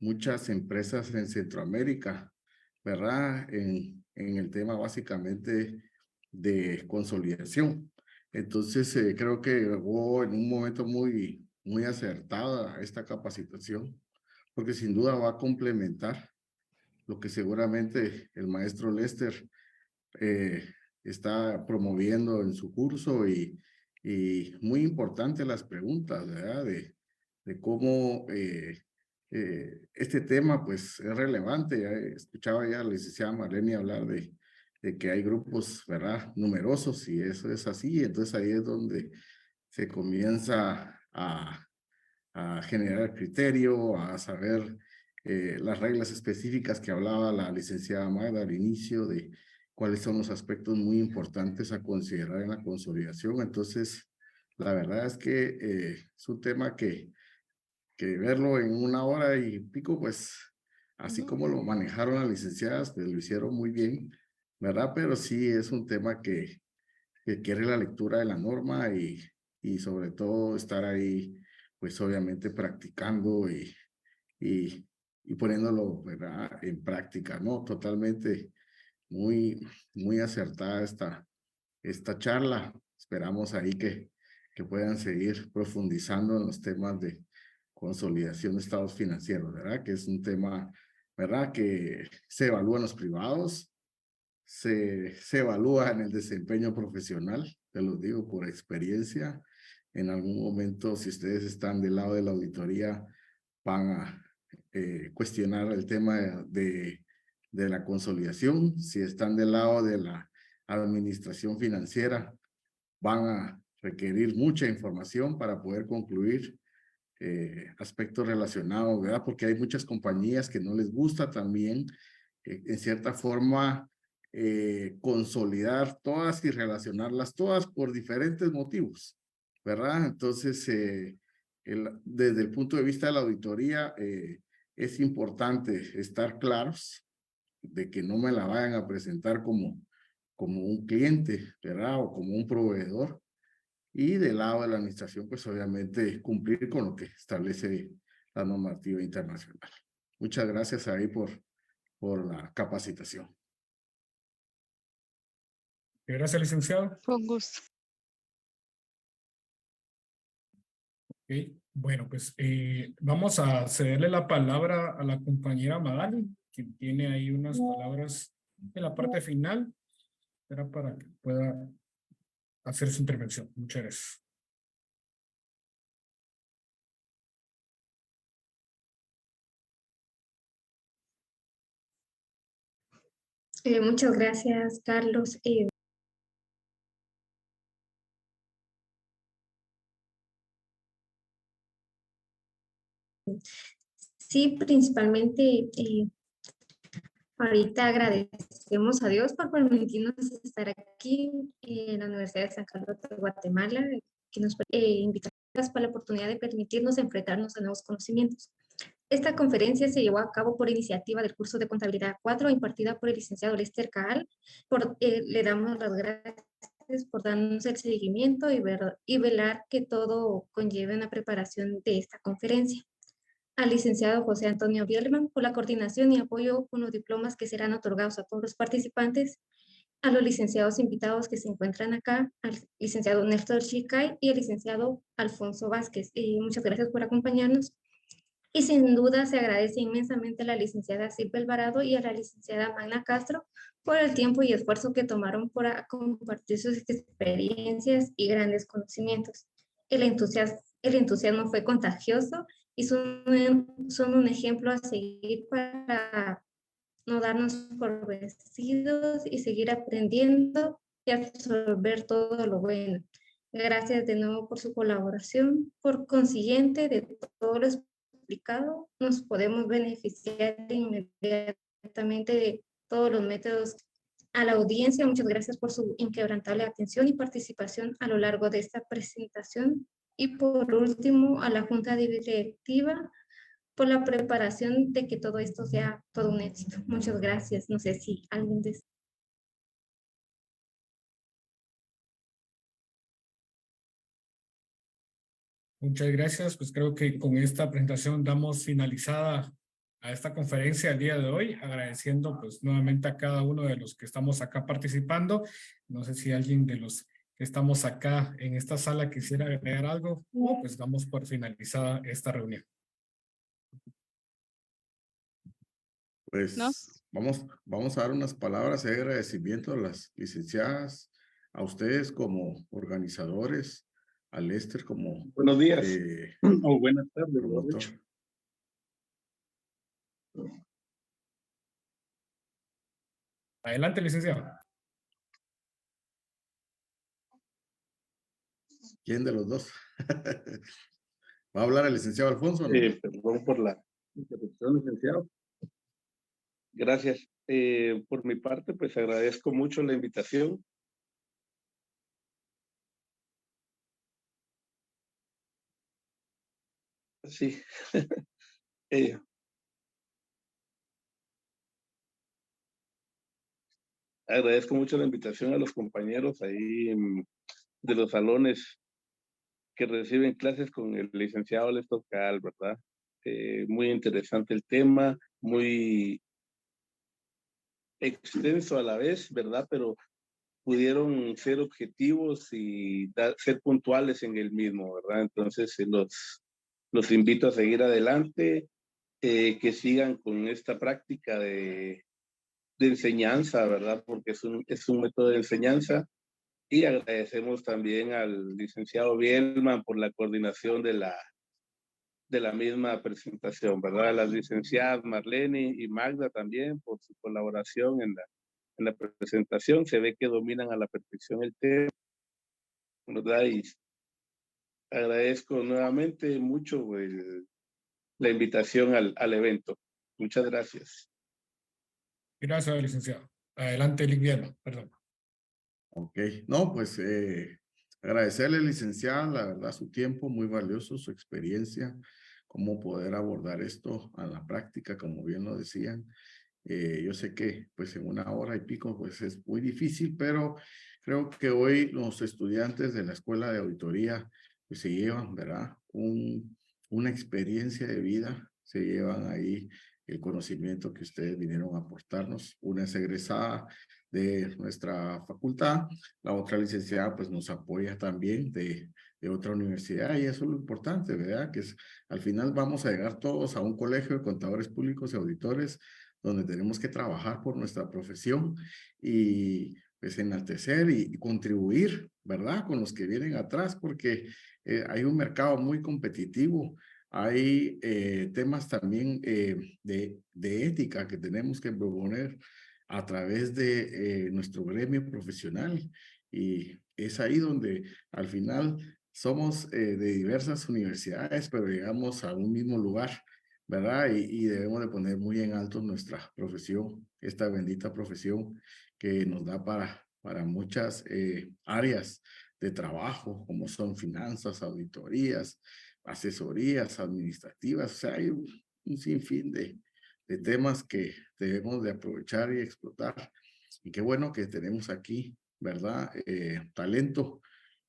muchas empresas en Centroamérica, ¿verdad? En el tema básicamente de consolidación. Entonces, creo que llegó en un momento muy acertada esta capacitación, porque sin duda va a complementar lo que seguramente el maestro Lester está promoviendo en su curso y muy importante las preguntas, ¿verdad? De cómo este tema pues es relevante. Escuchaba ya a la licenciada Marlene hablar de que hay grupos, ¿verdad? Numerosos y eso es así. Entonces ahí es donde se comienza a generar criterio, a saber las reglas específicas que hablaba la licenciada Magda al inicio de cuáles son los aspectos muy importantes a considerar en la consolidación. Entonces, la verdad es que es un tema que verlo en 1 hora y pico, pues, así como lo manejaron las licenciadas, pues lo hicieron muy bien, ¿verdad? Pero sí es un tema que quiere la lectura de la norma y sobre todo estar ahí, pues obviamente practicando y poniéndolo, ¿verdad? En práctica, ¿no? Totalmente muy acertada esta charla. Esperamos ahí que puedan seguir profundizando en los temas de consolidación de estados financieros, ¿verdad? Que es un tema, ¿verdad? Que se evalúa en los privados, se evalúa en el desempeño profesional, te lo digo por experiencia. En algún momento, si ustedes están del lado de la auditoría, van a cuestionar el tema de la consolidación. Si están del lado de la administración financiera, van a requerir mucha información para poder concluir aspectos relacionados, ¿verdad? Porque hay muchas compañías que no les gusta también, en cierta forma, consolidar todas y relacionarlas todas por diferentes motivos, ¿verdad? Entonces, desde el punto de vista de la auditoría, es importante estar claros de que no me la vayan a presentar como un cliente, ¿verdad? O como un proveedor. Y del lado de la administración, pues obviamente cumplir con lo que establece la normativa internacional. Muchas gracias ahí por la capacitación. Gracias, licenciado. Con gusto. Ok, bueno, pues vamos a cederle la palabra a la compañera Magali, quien tiene ahí unas palabras en la parte final. Era para que pueda hacer su intervención. Muchas gracias. Muchas gracias, Carlos. Sí, principalmente ahorita agradecemos a Dios por permitirnos estar aquí en la Universidad de San Carlos de Guatemala, que nos invitó por la oportunidad de permitirnos enfrentarnos a nuevos conocimientos. Esta conferencia se llevó a cabo por iniciativa del curso de Contabilidad 4 impartida por el licenciado Lester Caal. Le damos las gracias por darnos el seguimiento y velar que todo conlleve una preparación de esta conferencia. Al licenciado José Antonio Bielman por la coordinación y apoyo con los diplomas que serán otorgados a todos los participantes, a los licenciados invitados que se encuentran acá, al licenciado Néstor Chicay y al licenciado Alfonso Vázquez. Muchas gracias por acompañarnos. Y sin duda se agradece inmensamente a la licenciada Silvia Alvarado y a la licenciada Magna Castro por el tiempo y esfuerzo que tomaron para compartir sus experiencias y grandes conocimientos. El entusiasmo fue contagioso y son un ejemplo a seguir para no darnos por vencidos y seguir aprendiendo y absorber todo lo bueno. Gracias de nuevo por su colaboración. Por consiguiente, de todo lo explicado, nos podemos beneficiar inmediatamente de todos los métodos. A la audiencia, muchas gracias por su inquebrantable atención y participación a lo largo de esta presentación. Y por último, a la Junta Directiva por la preparación de que todo esto sea todo un éxito. Muchas gracias. No sé si alguien desea. Muchas gracias. Pues creo que con esta presentación damos finalizada a esta conferencia el día de hoy, agradeciendo pues nuevamente a cada uno de los que estamos acá participando. No sé si alguien de los que estamos acá en esta sala quisiera agregar algo, o pues damos por finalizada esta reunión. Pues ¿No? vamos a dar unas palabras de agradecimiento a las licenciadas, a ustedes como organizadores, a Lester como buenos días o buenas tardes, promotor. Adelante, licenciado. ¿Quién de los dos? ¿Va a hablar el licenciado Alfonso? ¿No? Perdón por la interrupción, licenciado. Gracias. Por mi parte, pues agradezco mucho la invitación. Sí. Agradezco mucho la invitación a los compañeros ahí de los salones que reciben clases con el licenciado Lester Caal, ¿verdad? Muy interesante el tema, muy extenso a la vez, ¿verdad? Pero pudieron ser objetivos y ser puntuales en el mismo, ¿verdad? Entonces los invito a seguir adelante, que sigan con esta práctica de enseñanza, ¿verdad? Porque es un método de enseñanza. Y agradecemos también al licenciado Bielman por la coordinación de la misma presentación, ¿verdad? A las licenciadas Marlene y Magda también por su colaboración en la presentación. Se ve que dominan a la perfección el tema, ¿verdad? Y agradezco nuevamente mucho la invitación al evento. Muchas gracias. Gracias, licenciado. Adelante, Lic Bielman, perdón. Ok, no, pues agradecerle, licenciada, la verdad, su tiempo muy valioso, su experiencia, cómo poder abordar esto a la práctica, como bien lo decían. Yo sé que pues en 1 hora y pico pues es muy difícil, pero creo que hoy los estudiantes de la Escuela de Auditoría pues se llevan, ¿verdad? Una experiencia de vida, se llevan ahí el conocimiento que ustedes vinieron a aportarnos. Una es egresada de nuestra facultad, la otra licenciada pues nos apoya también de otra universidad y eso es lo importante, ¿verdad? Que es, al final vamos a llegar todos a un colegio de contadores públicos y auditores donde tenemos que trabajar por nuestra profesión y pues enaltecer y contribuir, ¿verdad? Con los que vienen atrás, porque hay un mercado muy competitivo, hay temas también de ética que tenemos que proponer a través de nuestro gremio profesional y es ahí donde al final somos de diversas universidades, pero llegamos a un mismo lugar, ¿verdad? Y debemos de poner muy en alto nuestra profesión, esta bendita profesión que nos da para muchas áreas de trabajo, como son finanzas, auditorías, asesorías administrativas, o sea, hay un sinfín de temas que debemos de aprovechar y explotar. Y qué bueno que tenemos aquí, ¿verdad? Talento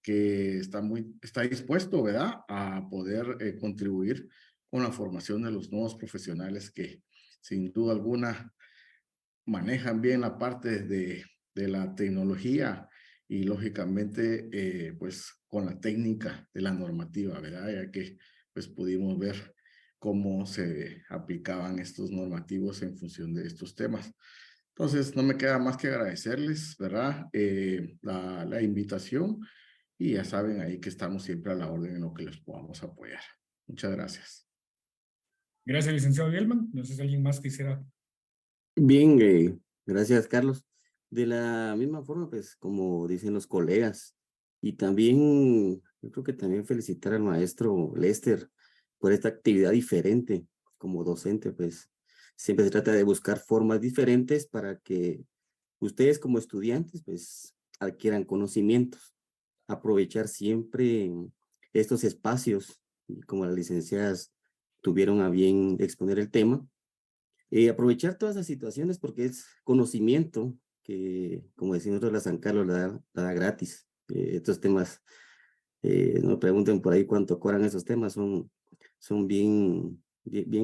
que está dispuesto, ¿verdad? A poder contribuir con la formación de los nuevos profesionales que sin duda alguna manejan bien la parte de la tecnología y lógicamente pues con la técnica de la normativa, ¿verdad? Ya que pues pudimos ver cómo se aplicaban estos normativos en función de estos temas. Entonces, no me queda más que agradecerles, ¿verdad? La invitación y ya saben ahí que estamos siempre a la orden en lo que les podamos apoyar. Muchas gracias. Gracias, licenciado Bielman. No sé si alguien más quisiera. Bien, gracias, Carlos. De la misma forma, pues, como dicen los colegas, y también, yo creo que también felicitar al maestro Lester por esta actividad diferente como docente, pues, siempre se trata de buscar formas diferentes para que ustedes como estudiantes, pues, adquieran conocimientos, aprovechar siempre estos espacios, y como las licenciadas tuvieron a bien exponer el tema, aprovechar todas las situaciones porque es conocimiento que, como decimos nosotros, la San Carlos la da gratis. Estos temas, no me pregunten por ahí cuánto cobran esos temas, son bien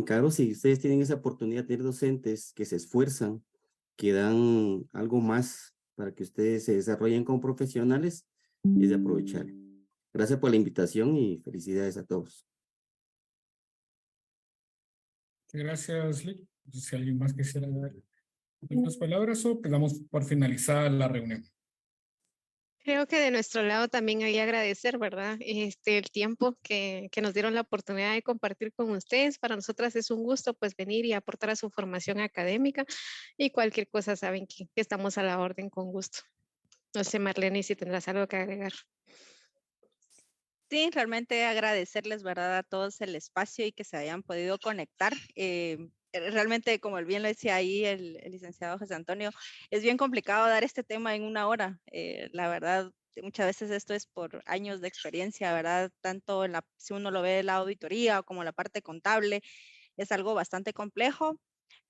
caros y ustedes tienen esa oportunidad de tener docentes que se esfuerzan, que dan algo más para que ustedes se desarrollen como profesionales y es de aprovechar. Gracias por la invitación y felicidades a todos. Gracias, Lick. Si alguien más quisiera dar unas palabras o quedamos por finalizar la reunión. Creo que de nuestro lado también hay que agradecer, ¿verdad? El tiempo que nos dieron la oportunidad de compartir con ustedes. Para nosotras es un gusto pues venir y aportar a su formación académica y cualquier cosa saben que estamos a la orden con gusto. No sé, Marlene, si tendrás algo que agregar. Sí, realmente agradecerles, ¿verdad? A todos el espacio y que se hayan podido conectar. Realmente, como bien lo decía ahí el licenciado José Antonio, es bien complicado dar este tema en 1 hora. La verdad, muchas veces esto es por años de experiencia, ¿verdad? Tanto si uno lo ve en la auditoría o como la parte contable, es algo bastante complejo.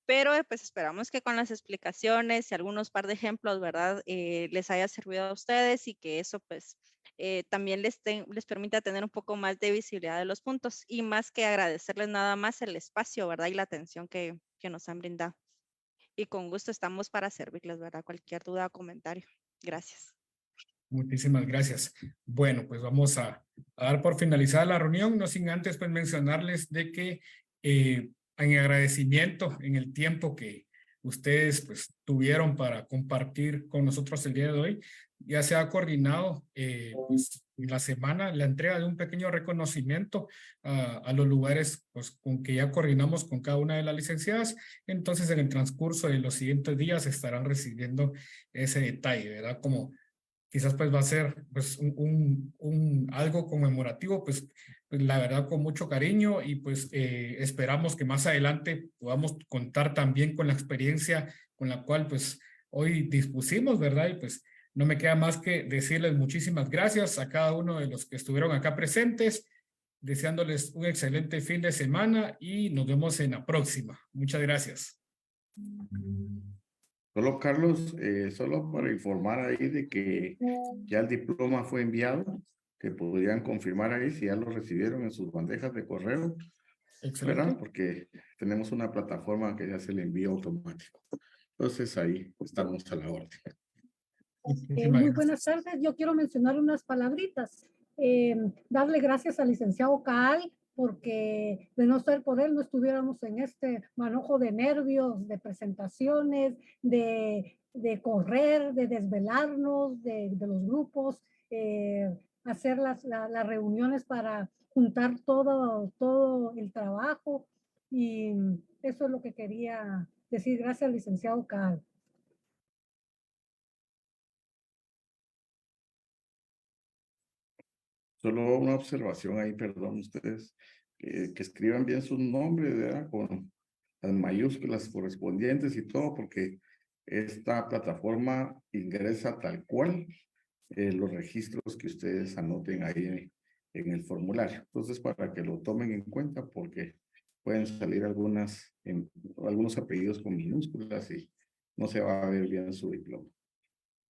Pero pues esperamos que con las explicaciones y algunos par de ejemplos, ¿verdad? Les haya servido a ustedes y que eso pues también les permita tener un poco más de visibilidad de los puntos y más que agradecerles nada más el espacio, ¿verdad? Y la atención que nos han brindado. Y con gusto estamos para servirles, ¿verdad? Cualquier duda o comentario. Gracias. Muchísimas gracias. Bueno, pues vamos a dar por finalizada la reunión, no sin antes pues mencionarles de que en agradecimiento en el tiempo que ustedes pues tuvieron para compartir con nosotros el día de hoy, ya se ha coordinado pues, en la semana la entrega de un pequeño reconocimiento a los lugares pues, con que ya coordinamos con cada una de las licenciadas. Entonces en el transcurso de los siguientes días estarán recibiendo ese detalle, ¿verdad? Como quizás pues va a ser pues algo conmemorativo, pues la verdad con mucho cariño y pues esperamos que más adelante podamos contar también con la experiencia con la cual pues hoy dispusimos, ¿verdad? Y pues no me queda más que decirles muchísimas gracias a cada uno de los que estuvieron acá presentes, deseándoles un excelente fin de semana y nos vemos en la próxima. Muchas gracias. Solo, Carlos, solo para informar ahí de que ya el diploma fue enviado, que podrían confirmar ahí si ya lo recibieron en sus bandejas de correo, Excelente. ¿verdad? Porque tenemos una plataforma que ya se le envía automático. Entonces ahí estamos a la orden. Muy buenas tardes. Yo quiero mencionar unas palabritas. Darle gracias al licenciado Caal, porque de no ser por él no estuviéramos en este manojo de nervios, de presentaciones, de correr, de desvelarnos, de los grupos, hacer las reuniones para juntar todo el trabajo. Y eso es lo que quería decir. Gracias al licenciado Caal. Solo una observación ahí, perdón, ustedes, que escriban bien sus nombres, ¿verdad? Con las mayúsculas correspondientes y todo, porque esta plataforma ingresa tal cual los registros que ustedes anoten ahí en el formulario. Entonces, para que lo tomen en cuenta, porque pueden salir algunos apellidos con minúsculas y no se va a ver bien su diploma.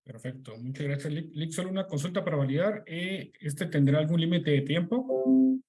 Perfecto, muchas gracias, Lick. Lick, solo una consulta para validar. ¿Este tendrá algún límite de tiempo?